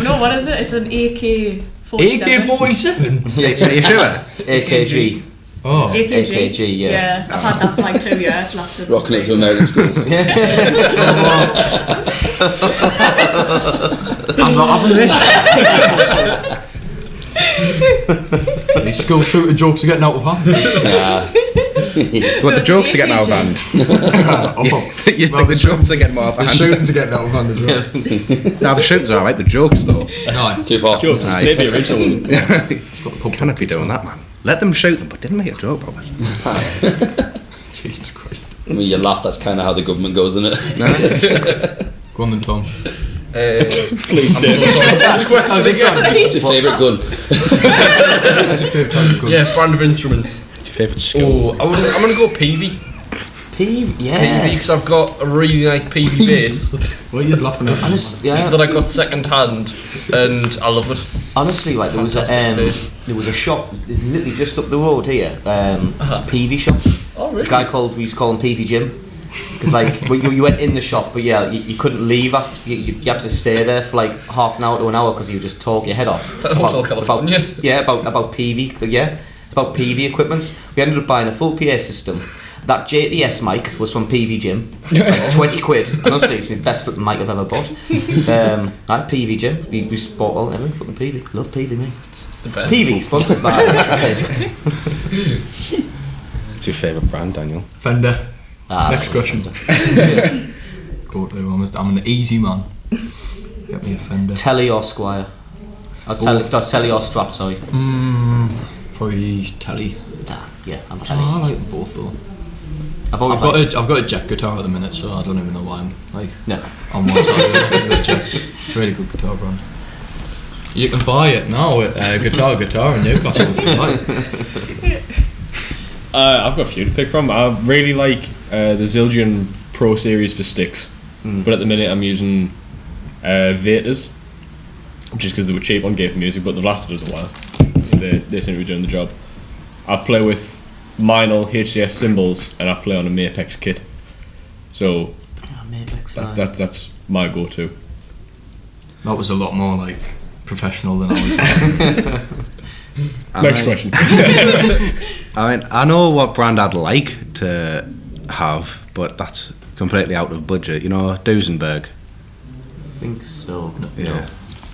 No, what is it? It's an AK-47. AK-47? Are you sure? AKG. Oh, AKG, yeah. Yeah, I've had that for like 2 years, lasted. Rocking it to American schools. I'm not having this. These school shooter jokes are getting out of hand. What the jokes are getting out of hand? You think the jokes are getting more out of hand? The shootings are getting out of hand as well. No, the shootings are alright, the jokes though. No, too far. Jokes, maybe original. Cannot be doing that, man. Let them shoot them, but didn't make a joke about it. Jesus Christ. I mean, you laugh, that's kind of how the government goes, isn't it? Go on then, Tom. Please say What's your favourite gun? What's your favourite type of gun? Yeah, brand of instruments. What's your favourite skill? I'm going to go Peavey. Peavey, yeah. Peavey, because I've got a really nice Peavey bass. What are you laughing at? That I got second hand, and I love it. Honestly, like there was a shop literally just up the road here, a Peavey shop. Oh really? This guy we used to call him Peavey Jim. Because like you went in the shop, but you couldn't leave after you had to stay there for like half an hour to an hour because you would just talk your head off. It's like Hotel California. About Peavey, about Peavey equipments. We ended up buying a full PA system. That JTS mic was from Peavey Jim. It was like 20 quid. Honestly, it's the best fucking mic I've ever bought. Peavey Jim. We bought all everything fucking Peavey. Love Peavey, mate. It's the best. Peavey, sponsored by. What's your favourite brand, Daniel? Fender. Next question. Go to, I'm an easy man. Get me a Fender. Telly or Squire? Telly or Strat, sorry. Probably Telly. Yeah, I'm Telly. I like them both though. I've got a Jet guitar at the minute, so I don't even know why I'm like on one side of the Jet. It's a really good guitar brand. You can buy it now at Guitar in Newcastle if you like. I've got a few to pick from. I really like the Zildjian Pro Series for sticks, but at the minute I'm using Vatas, just because they were cheap on Game for Music, but they've lasted us a while, so they seem to be doing the job. I play with Meinl HCS cymbals and I play on a Mapex kit, so that's my go-to. That was a lot more like professional than I was. Next question. I mean, I know what brand I'd like to have, but that's completely out of budget. You know, Duesenberg. I think so. No.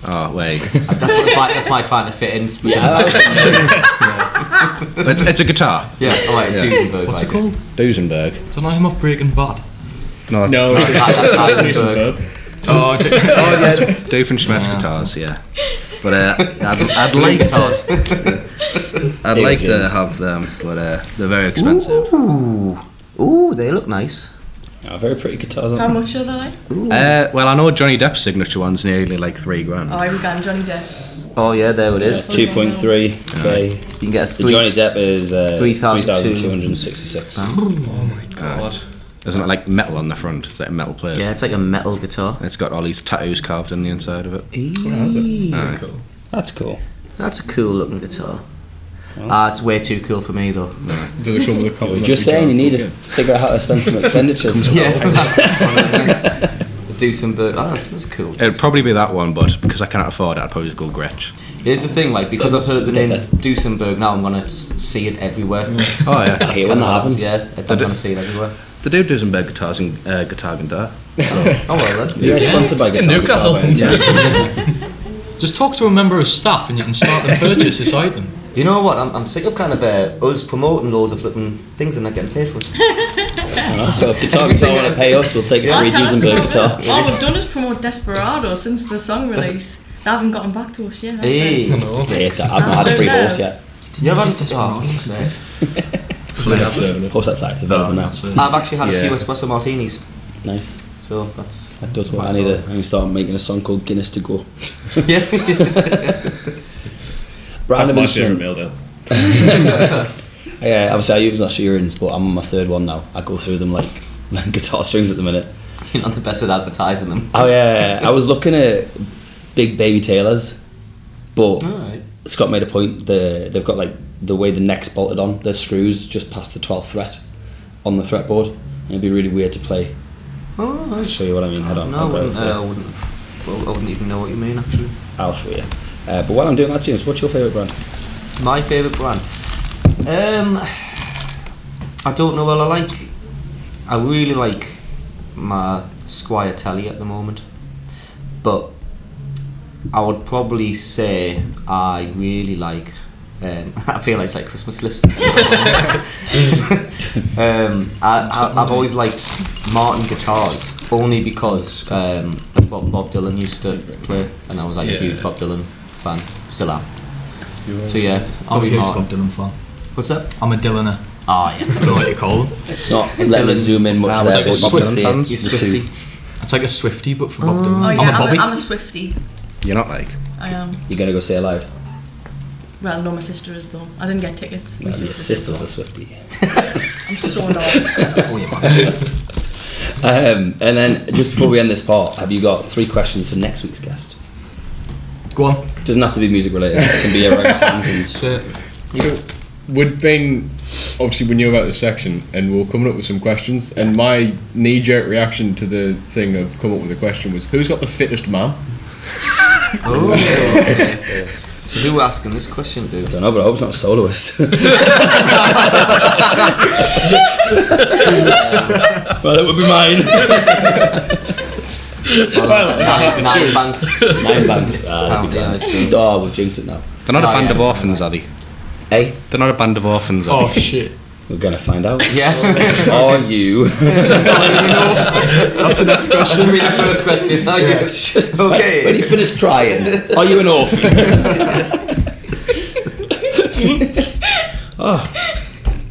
Oh wait. that's my trying to fit in. It's a guitar. Yeah. Oh wait, Duesenberg. What's it called? Duesenberg. Is that not him off Breaking Bad? No, that's Heisenberg. Doofenshmirtz guitars, yeah. But I'd like guitars. I'd like to have them, but they're very expensive. Ooh, they look nice. Very pretty guitars. How much are they like? Well, I know Johnny Depp's signature one's nearly like $3,000. Oh, we've got Johnny Depp. Oh yeah, there it is. 2.3k. You can get the Johnny Depp is 3,266. Oh my god. Isn't it like metal on the front? It's like a metal plate. Yeah, it's like a metal guitar. It's got all these tattoos carved on the inside of it. Cool. That's cool. That's a cool looking guitar. It's way too cool for me though. Does it come with a compliment? Just saying, you need to figure out how to spend some expenditures. Duesenberg. Oh, that's cool. It'd probably be that one, but because I cannot afford it, I'd probably just go Gretsch. Here's the thing, like, because I've heard the name Duesenberg now, I'm gonna just see it everywhere. Oh yeah, I hate when that happens. Yeah, I'm gonna see it everywhere. They do Duesenberg guitars in Guitar Gandar. Oh well then. You're sponsored by Guitar Newcastle. Just talk to a member of staff and you can start to purchase this item. You know what? I'm sick of kind of us promoting loads of flipping things and not getting paid for it. So if Guitar Guitar want to pay us, we'll take a free Duesenberg guitar. All we've done is promote Desperado since the song release. They haven't gotten back to us yet. Hey. I've not had a free horse yet. You haven't? Horse outside, available now. I've actually had a few espresso martinis. Nice. So that does what I need to start making a song called Guinness to Go. Yeah. That's my favourite meal deal. Yeah, obviously I use Nash earrings, but I'm on my third one now. I go through them like guitar strings at the minute. You're not the best at advertising them. Oh yeah, I was looking at big baby tailors, but Scott made a point. They've got like the way the neck's bolted on. There's screws just past the 12th fret on the fretboard. It'd be really weird to play. Oh, I'll show you what I mean. Hold on. No, I wouldn't even know what you mean actually. I'll show you. But while I'm doing that, James, what's your favourite brand? My favourite brand? I don't know. Well, I really like my Squire Telly at the moment, but I would probably say I really like. I feel like it's like Christmas list. I've always liked Martin guitars, only because that's what Bob Dylan used to play, and I was like a huge Bob Dylan fan, still am. So yeah, I'm a huge Martin. Bob Dylan fan. What's that? I'm a Dylaner. Oh yeah, That's what you call them. It's not let me zoom in much there, but you can see it. You're Swifty. It's like a Swiftie, but for Bob Dylan. Oh yeah, I'm a Bobby. I'm a Swiftie. You're not like. I am. You're gonna go see it live? Well, no, my sister is though. I didn't get tickets. My Well, your sister's a Swiftie. I'm so not. And then just before we end this part, have you got 3 questions for next week's guest? Go on. Doesn't have to be music related. It can be around songs and So, would Ben, obviously we knew about this section and we're coming up with some questions, and my knee-jerk reaction to the thing of come up with a question was, who's got the fittest man? Oh. So who are asking this question, dude? I don't know, but I hope it's not a soloist. Well, it would be mine. Nine banks. 9 banks. That'd be grand. Oh, we've jinxed it now. They're not a band of orphans, are they? Hey? They're not a band of orphans, are Oh they? shit. We're gonna find out. Yeah. Are you? That's the next question. Should be the first question. Okay. Okay. When you finish trying, are you an orphan? Oh.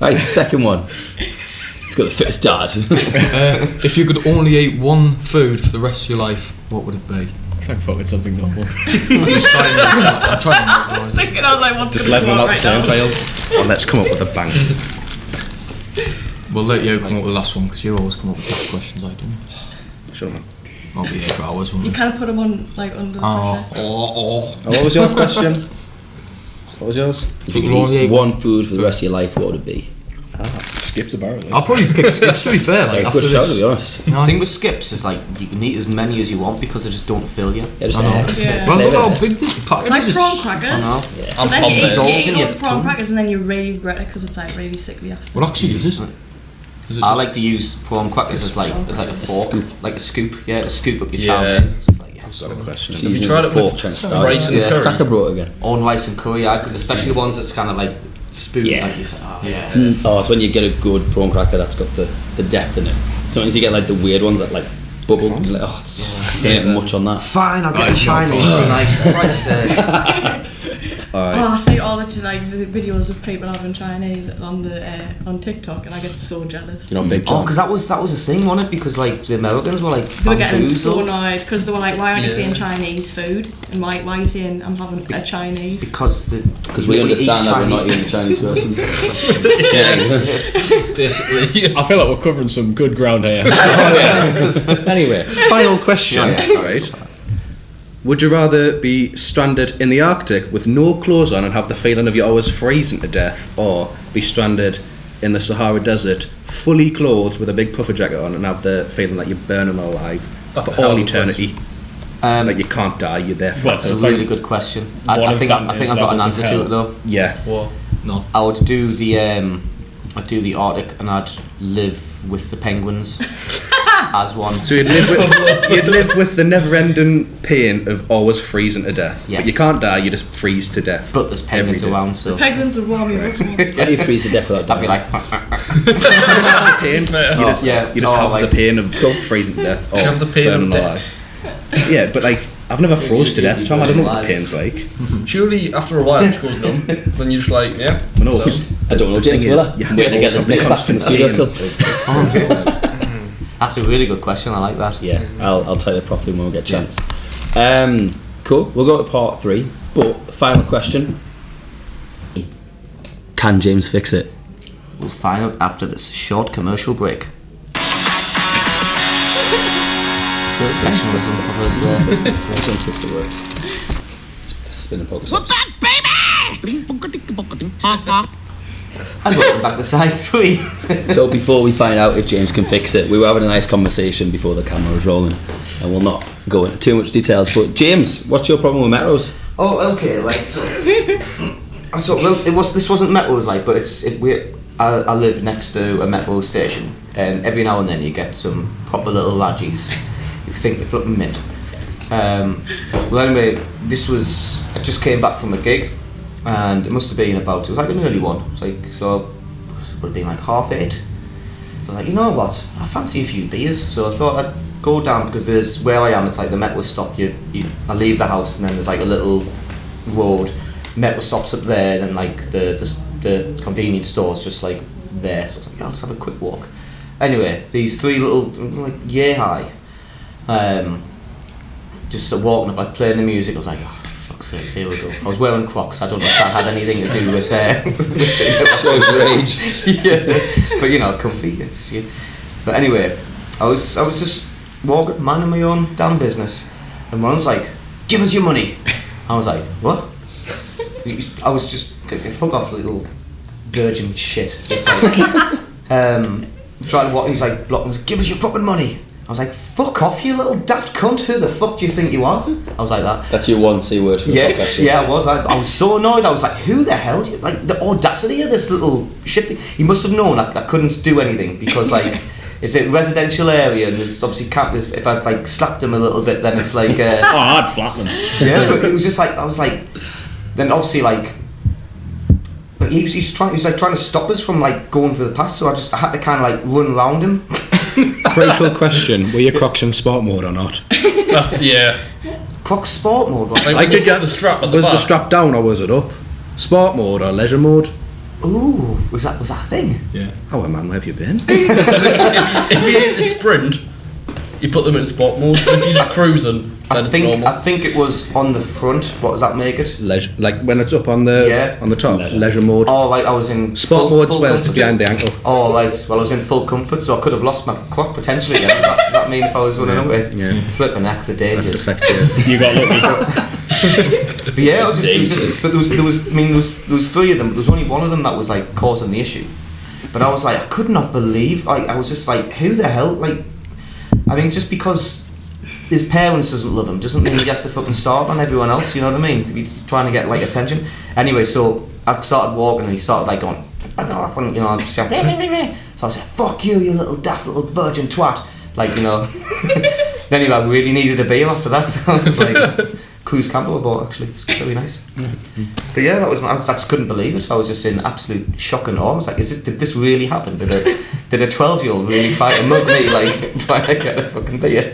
Right, second one. He's got the fittest dad. If you could only eat one food for the rest of your life, what would it be? It's like fucking something normal. I'm just trying to I was thinking, I was like, what's Just going level on up right the now? trail. Well, let's come up with a bang. We'll let you come up with the last one because you always come up with tough questions, I don't. Sure, man. I'll be here for hours. You kind of put them on like under the pressure. What was your question? What was yours? If you could eat one food for the rest of your life, what would it be? Skips a barrel. I'll probably pick Skips to be fair. Like after Good this. show, to be honest. The thing with Skips is like you can eat as many as you want because they just don't fill you. Yeah, just I know. Yeah. Well, look how big this packet Like is. prawn crackers. I know. But I'm then pumped. you Dissolves eat in all your the prawn tongue. crackers and then you really regret it because it's like really sickly after. What actually is this? I like to use prawn crackers as like a fork, like a scoop. Yeah, a scoop up your chow. Yeah. It's just like yes. Got a question. She's Have you using tried a it fork with trying to start rice and Yeah. curry? Cracker brought again. On rice and curry, yeah, especially the ones that's kind of like spoon. Yeah. Like you say, oh, yeah. Oh, it's when you get a good prawn cracker that's got the depth in it. Sometimes you get like the weird ones that like bubble. You're like, oh, it's can't get much on that. Fine, I'll get Right, a Chinese sure. tonight. Christ's sake. Oh, I see all the like the videos of people having Chinese on the on TikTok, and I get so jealous. You know, Big Oh, John. because that was a thing, wasn't it? Because like the Americans were like They were getting so bamboozled annoyed because they were like, "Why aren't you Yeah. saying Chinese food? And why are you saying I'm having a Chinese?" because We understand that we're not eating a Chinese person. Yeah. Basically. I feel like we're covering some good ground here. Anyway, final question. Right. Would you rather be stranded in the Arctic with no clothes on and have the feeling of you're always freezing to death, or be stranded in the Sahara Desert fully clothed with a big puffer jacket on and have the feeling that you're burning alive for all eternity. Like you can't die, you're there for. That's a really good question. I think I've got an answer to it though. Yeah. What? No. I would do the Arctic, and I'd live with the penguins as one. So you'd live with the never-ending pain of always freezing to death. Yes. But you can't die, you just freeze to death. But there's penguins around, so the penguins would warm you up. How do you freeze to death without I'd be dying? like, pain. You just have the pain of freezing to death. You have the pain of death. Yeah, but like I've never froze to death, Tom. I don't know what the pain's like. Surely after a while it just goes numb. Then you're just like, yeah. No, I don't know, James Miller. I'm waiting to get this next back in the studio still. That's a really good question. I like that. Yeah, I'll tell you properly when we get a chance. Cool. We'll go to part 3. But final question: can James fix it? We'll find out after this short commercial break. Spinning poker. And welcome back to side 3. So before we find out if James can fix it, we were having a nice conversation before the camera was rolling, and we'll not go into too much details. But James, what's your problem with Metros? Oh, okay, right. So well, this wasn't Metros, like, but I live next to a Metro station, and every now and then you get some proper little ladgies who think they're flipping mint. Well, anyway, I just came back from a gig, and it must have been it was like an early one. It's like, so it would have been like 8:30. So I was like, you know what, I fancy a few beers. So I thought I'd go down, because there's where I am, it's like the Metro stop. I leave the house, and then there's like a little road. Metro stops up there, and then like the convenience store's just like there. So I was like, yeah, let's have a quick walk. Anyway, these 3 little, like year high, just walking up, like playing the music. I was like, oh, fuck's sake, here we go. I was wearing Crocs. I don't know if that had anything to do with Shows rage. Yeah, but comfy. But anyway, I was just walking, minding my own damn business, and one was like, "Give us your money." I was like, "What?" I was just, fuck off, little virgin shit. Just like, trying to walk, and he's like blocking us, "Give us your fucking money." I was like, "Fuck off, you little daft cunt, who the fuck do you think you are?" I was like that. That's your one C word for the podcast. Yeah, I was. I was so annoyed. I was like, "Who the hell do you..." Like, the audacity of this little shit thing. He must have known I couldn't do anything, because like, it's a residential area, and there's obviously if I like slapped him a little bit, then it's like... I'd flatten him. Yeah, but it was just like, I was like... Then obviously like... But he was trying to stop us from like going for the pass, so I had to kind of like run around him. Crucial question: were your Crocs in sport mode or not? Yeah. Crocs sport mode. Like did you have the strap at the was back? the strap down or was it up? Sport mode or leisure mode? Ooh, was that a thing? Yeah. Oh man, where have you been? if you hit the sprint, you put them in sport mode. But if you're just cruising, then it's normal. I think it was on the front. What does that make it? Leisure, like when it's up on the top. Leisure mode. Oh, right. I was in sport mode where it's behind the ankle. Oh, right. Well, I was in full comfort, so I could have lost my Croc potentially. Yeah. Does that mean if I was running away? Yeah. Flipping heck, the dangers. You got lucky. But yeah, there was 3 of them, but there was only one of them that was like causing the issue. But I was like, I could not believe. I was just like, who the hell? Like, I mean, just because his parents doesn't love him doesn't mean he has to fucking start on everyone else. You know what I mean? He's trying to get like attention. Anyway, so I started walking, and he started like going, I'm just saying, so I said, "Fuck you, you little daft little virgin twat." Like, Anyway, I really needed a beer after that, so I was like. Cruise camper I bought, actually. It's really nice. But yeah, I just couldn't believe it. I was just in absolute shock and awe. I was like, did this really happen? Did a 12-year-old really try to mug me, like, trying to get a fucking beer?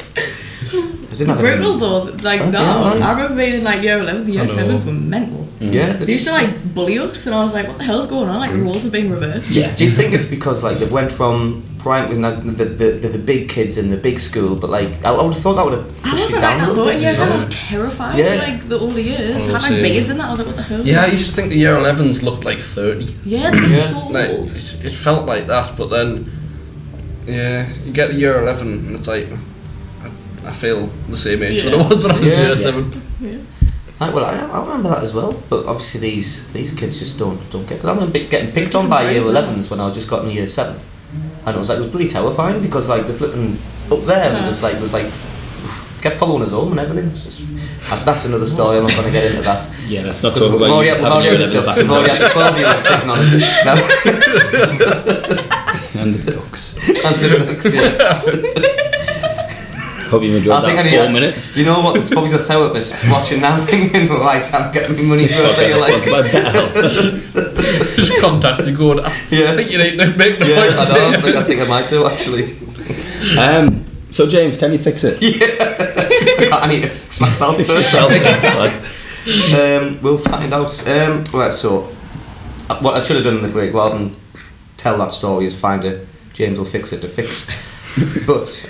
I didn't have brutal though, like I remember being in like year 11, the year 7s were mental. Yeah, they used to like bully us, and I was like, what the hell's going on? Like the roles have been reversed. Yeah. Do you think it's because like they went from primary, the big kids in the big school, but like I would have thought that would have pushed you down a little bit. Yes, I was terrified. Yeah. Like the older years, they had like beards in that. I was like, what the hell? Yeah, I used to think the year 11s looked like 30. Yeah, they were so old. It felt like that, but then you get to year 11 and it's like I feel the same age that I was when I was in year 7. Yeah. Well, I remember that as well, but obviously these kids just don't get. Because I remember getting picked on by year 11s when I just got in year 7, and it was bloody terrifying because like the flipping up there was like kept following us home and everything. That's another story. I'm not going to get into that. Yeah, let's not talk about you. We've already had the ducks. We've already had the 12-year-old picking on us. And the ducks. And the ducks, yeah. Hope you enjoyed that 4 minutes. You know what? There's probably a therapist watching now thinking, right, I'm getting my money's worth. Sponsored by BetterHelp. Just contact you going, I think you need to make the point. I think I might do, actually. So, James, can you fix it? Yeah. I need to fix myself first. We'll find out. Right, so, what I should have done in the break, rather than tell that story, is find a James will fix it to fix. But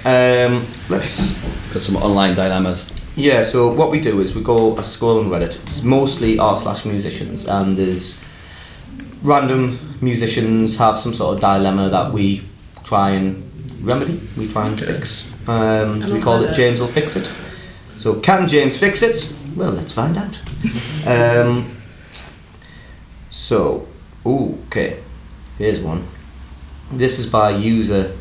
let's got some online dilemmas. Yeah, so what we do is we go scroll on Reddit. It's mostly r/musicians, and there's random musicians have some sort of dilemma that we try and remedy. We try and fix. We call it James will fix it. So can James fix it? Well, let's find out. Okay, here's one. This is by user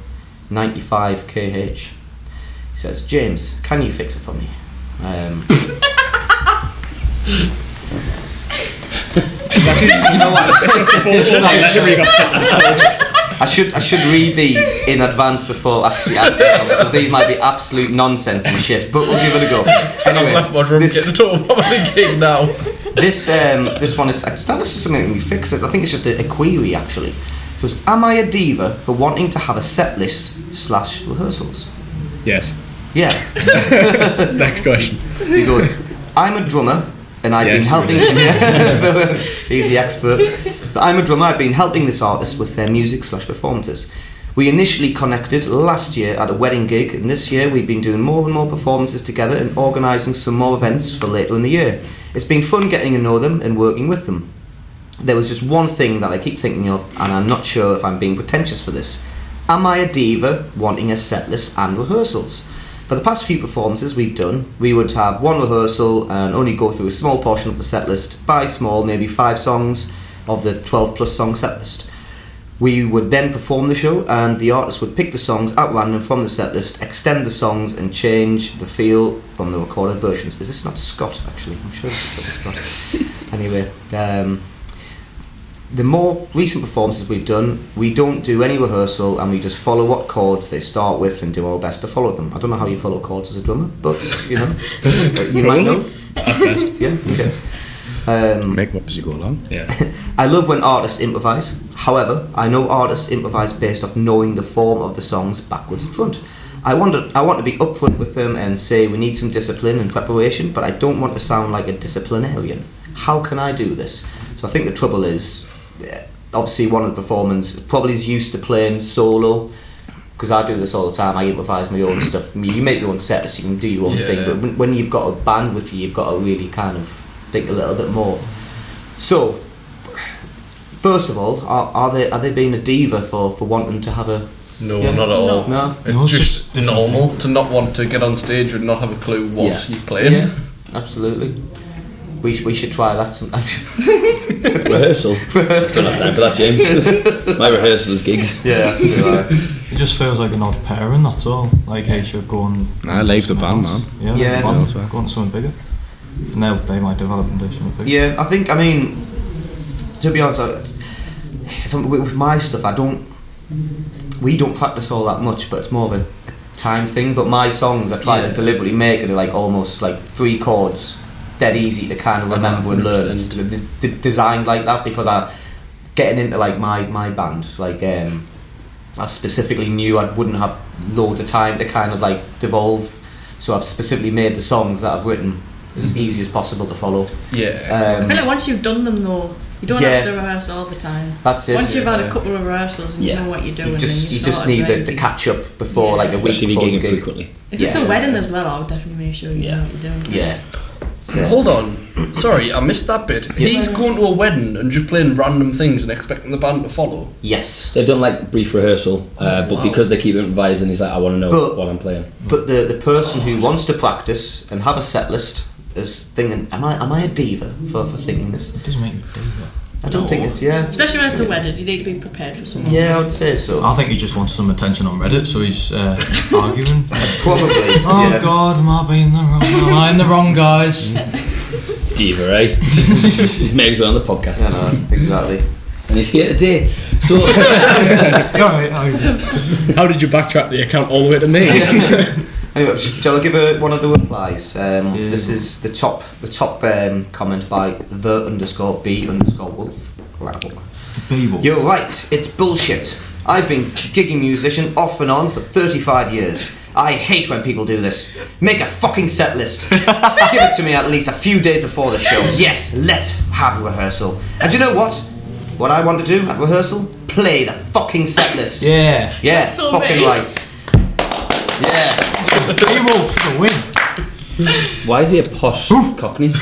95kh. He says, James, can you fix it for me? You know what? I should read these in advance before actually asking them, because these might be absolute nonsense and shit. But we'll give it a go. Anyway, this one is. It's not necessarily something we fix. I think it's just a query actually. So, am I a diva for wanting to have a set list / rehearsals? Yes. Yeah. Next question. So he goes, I'm a drummer and I've been helping so he's the expert. So I'm a drummer, I've been helping this artist with their music / performances. We initially connected last year at a wedding gig, and this year we've been doing more and more performances together and organising some more events for later in the year. It's been fun getting to know them and working with them. There was just one thing that I keep thinking of, and I'm not sure if I'm being pretentious for this. Am I a diva wanting a set list and rehearsals? For the past few performances we've done, we would have one rehearsal and only go through a small portion of the set list, by small, maybe 5 songs of the 12 plus song set list. We would then perform the show, and the artist would pick the songs at random from the set list, extend the songs and change the feel from the recorded versions. Is this not Scott, actually? I'm sure it's Scott. Anyway, the more recent performances we've done, we don't do any rehearsal and we just follow what chords they start with and do our best to follow them. I don't know how you follow chords as a drummer, but you know, you might know. At best. Yeah, okay. Make them up as you go along. Yeah. I love when artists improvise. However, I know artists improvise based off knowing the form of the songs backwards and front. I want to be upfront with them and say we need some discipline and preparation, but I don't want to sound like a disciplinarian. How can I do this? So I think the trouble is, obviously one of the performers probably is used to playing solo, because I do this all the time. I improvise my own stuff. You make your own set list, you can do your own thing, but when you've got a band with you, you've got to really kind of think a little bit more. So first of all, are they being a diva for wanting to have a... No, not at all. No? It's just normal to not want to get on stage and not have a clue what you're playing. Yeah, absolutely. We should try that sometime. Rehearsal. Don't have time for that, James. My rehearsal is gigs. Yeah, that's true. It just feels like an odd pairing, that's all. Like, hey, should go and... Nah, leave the band, man. Yeah, go on to something bigger. And they might develop and do something bigger. Yeah, I think, to be honest, with my stuff, we don't practice all that much, but it's more of a time thing. But my songs, I try to deliberately make it like almost like 3 chords, dead easy to kind of remember and learn. It's designed like that because getting into like my band, like I specifically knew I wouldn't have loads of time to kind of like devolve, so I've specifically made the songs that I've written as easy as possible to follow. Yeah. I feel like once you've done them though, you don't have to rehearse all the time. That's it. Once you've had a couple of rehearsals and you know what you're doing, you just need to catch up before like a week before the gig. Frequently. If it's a wedding as well, I would definitely make sure you know what you're doing. Yeah. So. Hold on, sorry, I missed that bit. He's going to a wedding and just playing random things and expecting the band to follow. Yes. They've done like brief rehearsal, but because they keep improvising, he's like, I want to know what I'm playing. But the person who wants to practice and have a set list is thinking, am I a diva for thinking this? It doesn't make you a diva. I don't think it's, especially when it's a wedding, you need to be prepared for something. Yeah, I would say so. I think he just wants some attention on Reddit, so he's arguing. Probably. Oh God, am I in the wrong, guys? Diva, eh? He's may as well on the podcast. I know, exactly. And he's here today. So, how did you backtrack the account all the way to me? Anyway, shall I give one of the replies? This is the top comment by the_B_wolf. B-wolf. You're right, it's bullshit. I've been gigging musician off and on for 35 years. I hate when people do this. Make a fucking set list. Give it to me at least a few days before the show. Yes, let's have rehearsal. And do you know what? What I want to do at rehearsal? Play the fucking set list. Yeah. Yeah, so fucking mean. right. Yeah. B-wolf for the win. why is he a posh Cockney? You know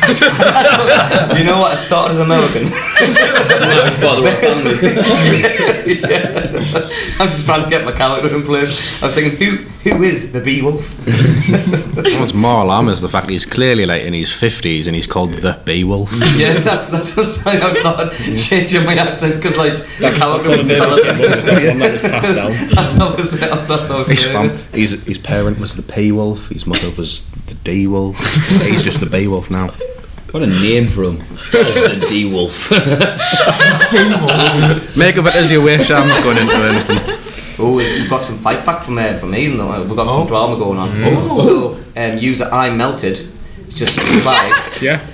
what? I started as American. No, he's part of the royal family. Yeah. I'm just trying to get my character in place. I was thinking, who is the Beowulf? What's more alarming is the fact that he's clearly like in his 50s and he's called the Beowulf. Yeah, that's why I started changing my accent because like the character was developing. That's one that was passed down. That's how I was saying it. His parent was the P-Wolf, his mother was the D-Wolf. He's just the Beowulf now. What a name for him. That's the D-Wolf. Make of it as you wish, I'm not going into anything. Oh, we've got some fight back from Eden though. We've got some drama going on. So, user I Melted just replied. Yeah.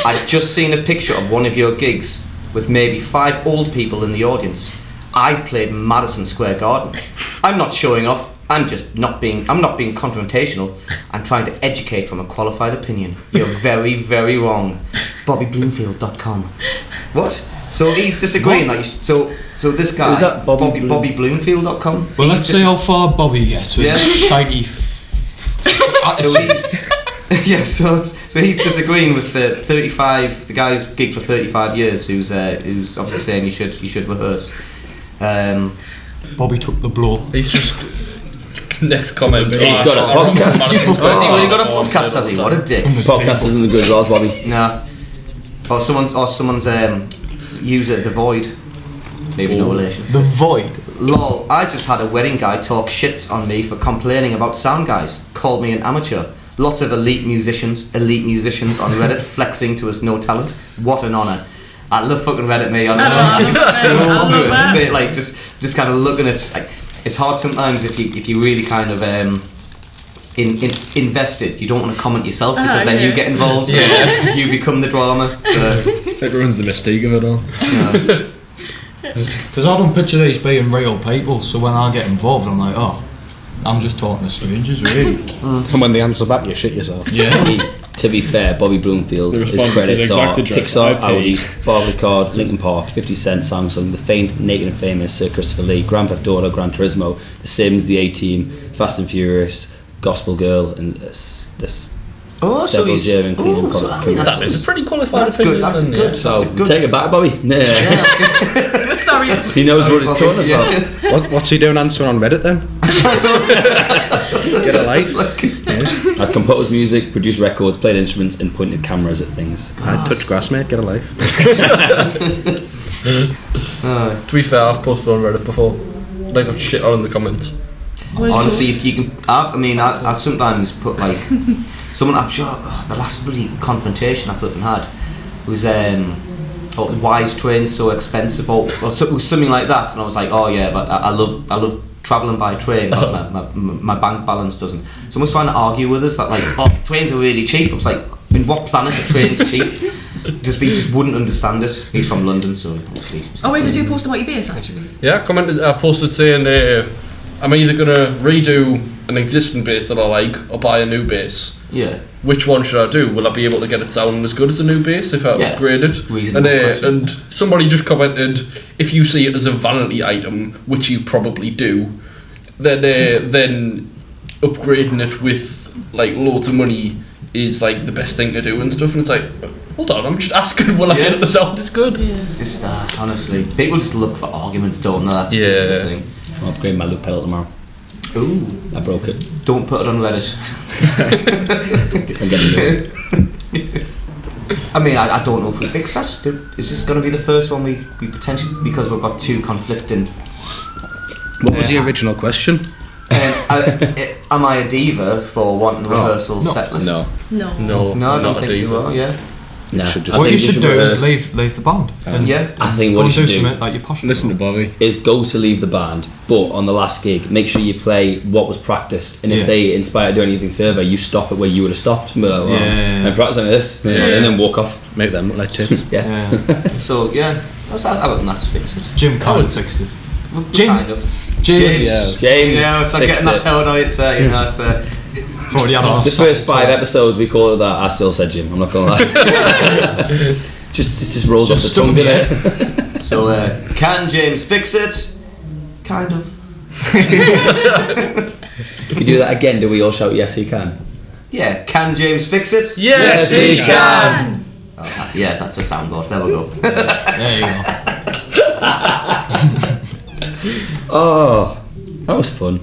I've just seen a picture of one of your gigs with maybe 5 old people in the audience. I played Madison Square Garden. I'm not showing off. I'm not being confrontational. I'm trying to educate from a qualified opinion. You're very, very wrong. BobbyBloomfield.com. What? So he's disagreeing. Like, so this guy, Is that BobbyBloomfield.com. Well, let's see how far Bobby gets with shaggy attitude. So he's disagreeing with the 35. The guy who's gigged for 35 years, who's obviously saying you should rehearse. Bobby took the blow. He's just next comment. He's got a podcast. Has he really got a podcast? Has he? What a dick. Podcast isn't as good as ours, Bobby. Nah. Or someone's user the Void. Maybe no relation. The Void. Lol. I just had a wedding guy talk shit on me for complaining about sound guys. Called me an amateur. Lots of elite musicians on Reddit flexing to us no talent. What an honour. I love fucking Reddit, me, honestly. Like just kind of looking at like, it's hard sometimes if you really kind of invested. You don't want to comment yourself because then you get involved. Yeah. You become the drama. It ruins the mystique of it all. Because I don't picture these being real people, so when I get involved, I'm like, oh, I'm just talking to strangers, really. And when they answer back, you shit yourself. Yeah. To be fair, Bobby Bloomfield, The his response credits is are exact address, Pixar, IP. Audi, Barclaycard, Linkin Park, 50 Cent, Samsung, The Faint, Naked and Famous, Sir Christopher Lee, Grand Theft Auto, Gran Turismo, The Sims, The A-Team, Fast and Furious, Gospel Girl, and several German cleaning products. That is a pretty qualified That's opinion. good. That's isn't good. it? So, That's good. take it back, Bobby. Yeah. Sorry. He knows what he's talking about. What's he doing answering on Reddit then? Get a life. I composed music, produced records, played instruments, and pointed cameras at things. I touch grass, mate. Get a life. To be fair, I've posted on Reddit before. Like I've shit on in the comments. Honestly, if you can, I sometimes put like someone. I'm sure the last bloody confrontation I flipping had was why is trains so expensive or something like that, and I was like, oh yeah, but I love travelling by train, but my bank balance doesn't. Someone's trying to argue with us that like, oh, trains are really cheap. I was like, in what planet are trains cheap? He just wouldn't understand it. He's from London, so obviously. Oh wait, did you post about your base actually? Yeah, I posted saying I'm either gonna redo an existing bass that I like or buy a new bass. Yeah. Which one should I do? Will I be able to get it sounding as good as a new bass if I upgrade it? And somebody just commented, if you see it as a vanity item, which you probably do, then upgrading it with like loads of money is like the best thing to do and stuff. And it's like, hold on, I'm just asking, will I get it to sound as good? Yeah. Just honestly, people just look for arguments, don't they? That's just the thing. I'll upgrade my loop pedal tomorrow. Ooh. I broke it. Don't put it on Reddit. I'm getting it. I mean, I don't know if we fixed that. Is this going to be the first one we potentially, because we've got two conflicting... What was the original question? Am I a diva for wanting rehearsal set list? No, I don't think you are, yeah. No. What you should do is leave the band. I think go what and you do should something like you're passionate Listen to about. Bobby. is go to leave the band, but on the last gig, make sure you play what was practiced, and if they inspire to do anything further, you stop it where you would have stopped. And be like, well, I'm practicing this, and then walk off. Make them look like tits. So, yeah, I reckon that's fixed it. Jim kind of fixed it. James. James. Yeah, so I'm getting that tone now. It's Already had our the first 5 episodes we called it that. I still said Jim. I'm not gonna lie. just rolls off the tongue, did it? So, can James fix it? Kind of. If you do that again, do we all shout yes he can? Yeah, can James fix it? Yes he can. Oh, yeah, that's a soundboard. There we go. There you go. Oh, that was fun.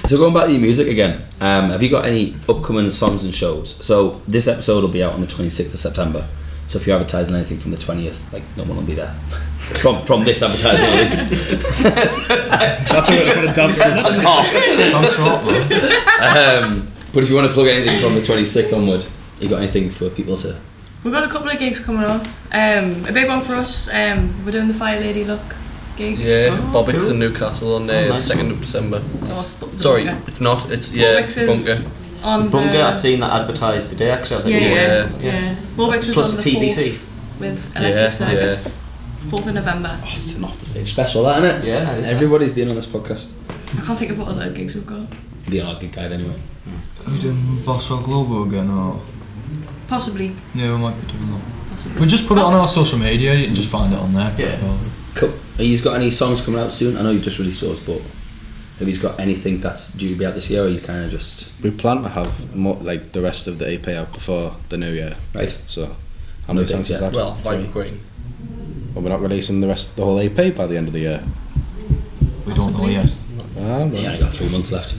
So going back to your music again, have you got any upcoming songs and shows? So this episode will be out on the 26th of September. So if you're advertising anything from the 20th, like no one will be there. From this advertising at least. That's a way to put it down. Thanks for that, man. But if you want to plug anything from the 26th onward, you got anything for people to... We've got a couple of gigs coming up. A big one for us, we're doing the Fire Lady Look gig. Yeah, Bobbicks in Newcastle on the 2nd of December. Sorry, it's not. It's Bunker. On Bunker, I've seen that advertised today actually. I was like, yeah. Bobbicks is Plus on the TBC 4th with Electric Circus. 4th of November. Oh, it's an off the stage special, that, isn't it? Yeah, Everybody's been on this podcast. I can't think of what other gigs we've got. The Arcade Guide anyway. Are we doing Boswell Global again or? Possibly. Yeah, we might be doing that. We just put it on our social media, you can just find it on there. Yeah. Cool. Have you got any songs coming out soon? I know you've just released yours, but have you got anything that's due to be out this year, or are you kind of just... We plan to have more, like the rest of the EP out before the new year. Right. So, how many songs is that? Well, Vibe Queen. Well, we're not releasing the whole EP by the end of the year. We don't know yet. You only got 3 months left.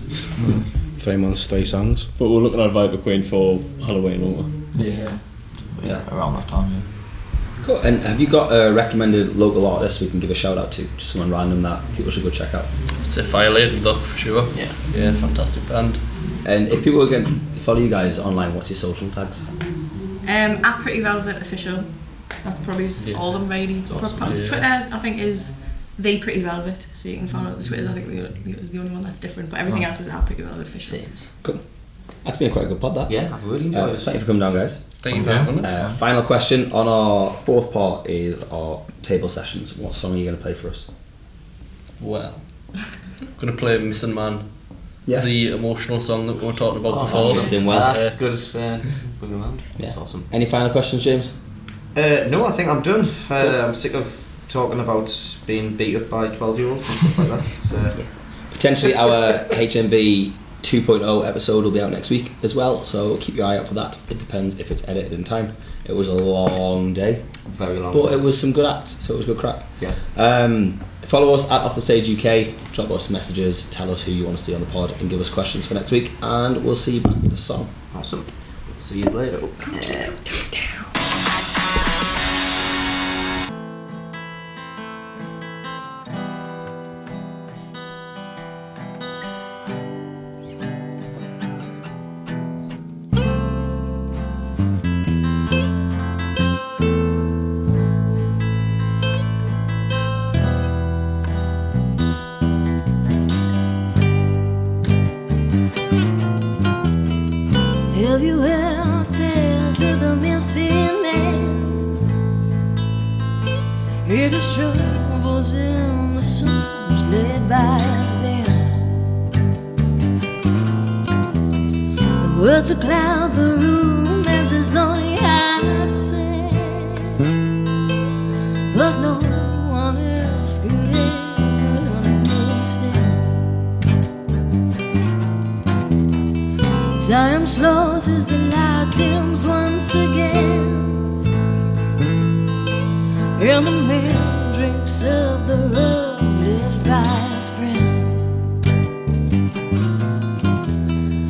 3 months, 3 songs. But we're looking at Vibe Queen for Halloween, won't we? Yeah, around that time, yeah. Cool. And have you got a recommended local artist we can give a shout out to? Just someone random that people should go check out. It's a Fire Lady Look for sure. Yeah, fantastic band. And if people can follow you guys online, what's your social tags? At Pretty Velvet Official. That's probably all of them really. Awesome. Twitter, I think, is The Pretty Velvet, so you can follow the Twitter. I think it was the only one that's different, but everything else is at Pretty Velvet Official. Cool. That's been quite a good pod, that. Yeah, I've really enjoyed it. Thank you for coming down, guys. Thank you for having us. Final question on our 4th part is our table sessions. What song are you going to play for us? Well, I'm going to play Missing Man. Yeah. The emotional song that we were talking about before. Fits in well. That's good. Bring around. That's awesome. Any final questions, James? No, I think I'm done. I'm sick of talking about being beat up by 12-year-olds and stuff like that. It's, Potentially our HMV 2.0 episode will be out next week as well, so keep your eye out for that. It depends if it's edited in time. It was a long day, very long, but it was some good acts, so it was good crack. Yeah. Follow us at Off the Stage UK, drop us messages, tell us who you want to see on the pod, and give us questions for next week, and we'll see you back with a song. Awesome. See you later. Have you heard tales of the missing man? He just troubles in the songs laid by his bed. The words will cloud the room as his lonely heart said, but no one else could ever understand. Time slows as the light dims once again, and the man drinks of the rum left by a friend.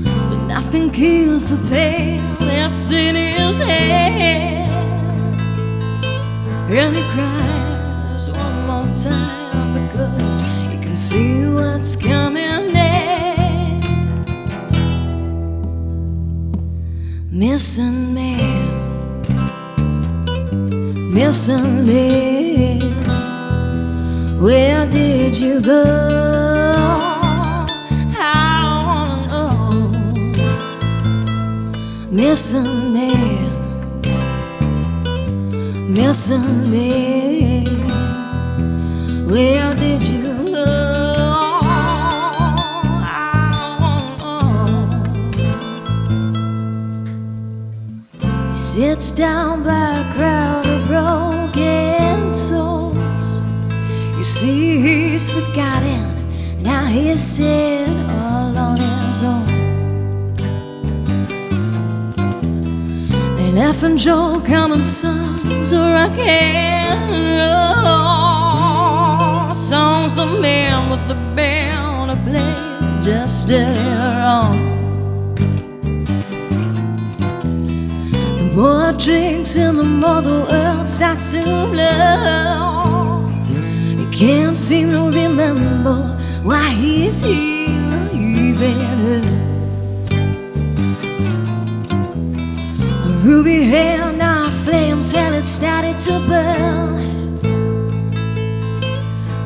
But nothing kills the pain that's in his head. And he cries one more time because he can see what's coming next. Missing man, missing me, where did you go? I wanna know. Missing man, missing me, where did you go? He sits down by a crowd of broken souls. You see he's forgotten, now he's sitting all on his own. They laugh and joke, common songs of rock and roll. Songs the man with the band to play just did wrong. The more drinks and the more the world starts to blow. He can't seem to remember why he's here even. Ruby hair, now flames, and it started to burn.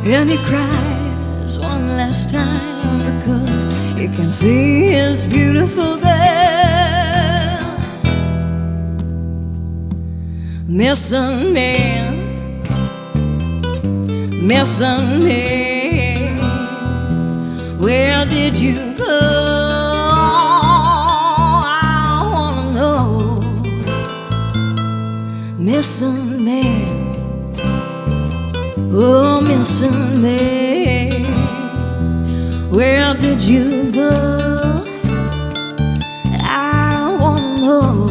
And he cries one last time because he can see his beautiful girl. Missing man, missing me, where did you go? Missing me, oh missing me, where did you go? I wanna know.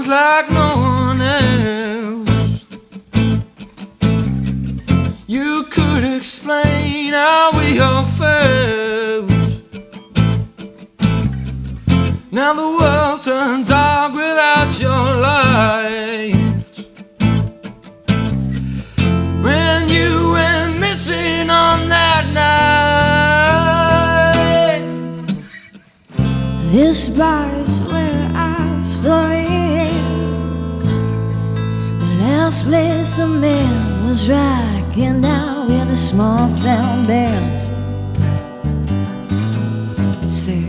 Like no one else, you could explain how we all felt. Now the world turned dark without your light. When you went missing on that night, this bar is where our story. Last place the man was rocking now with a small town band. Say,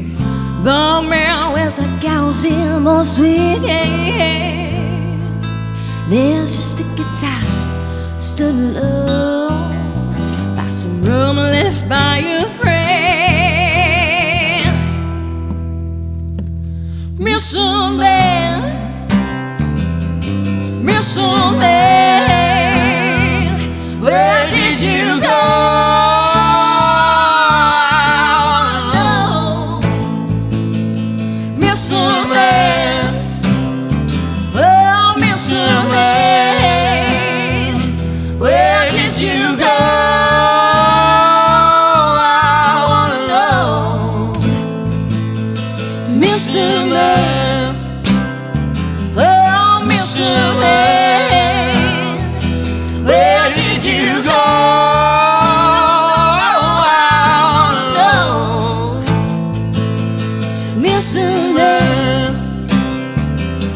the man wears a gauzy most weekends. There's just a guitar stood alone by some room left by your friend. Missing man, missing man, where did you go? I wanna know. Missing man, oh missing man, where did you go? I wanna know. Missing man, oh missing man, where did you go? I wanna know. Missing man,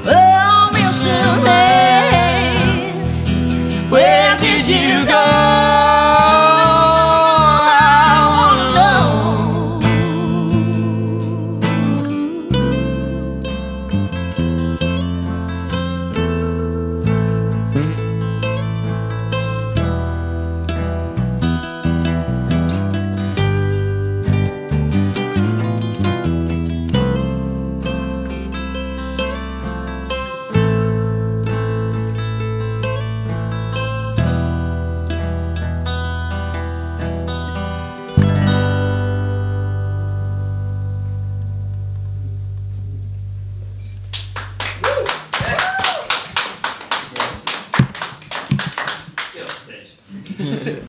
oh missing man, where did you go? I wanna know.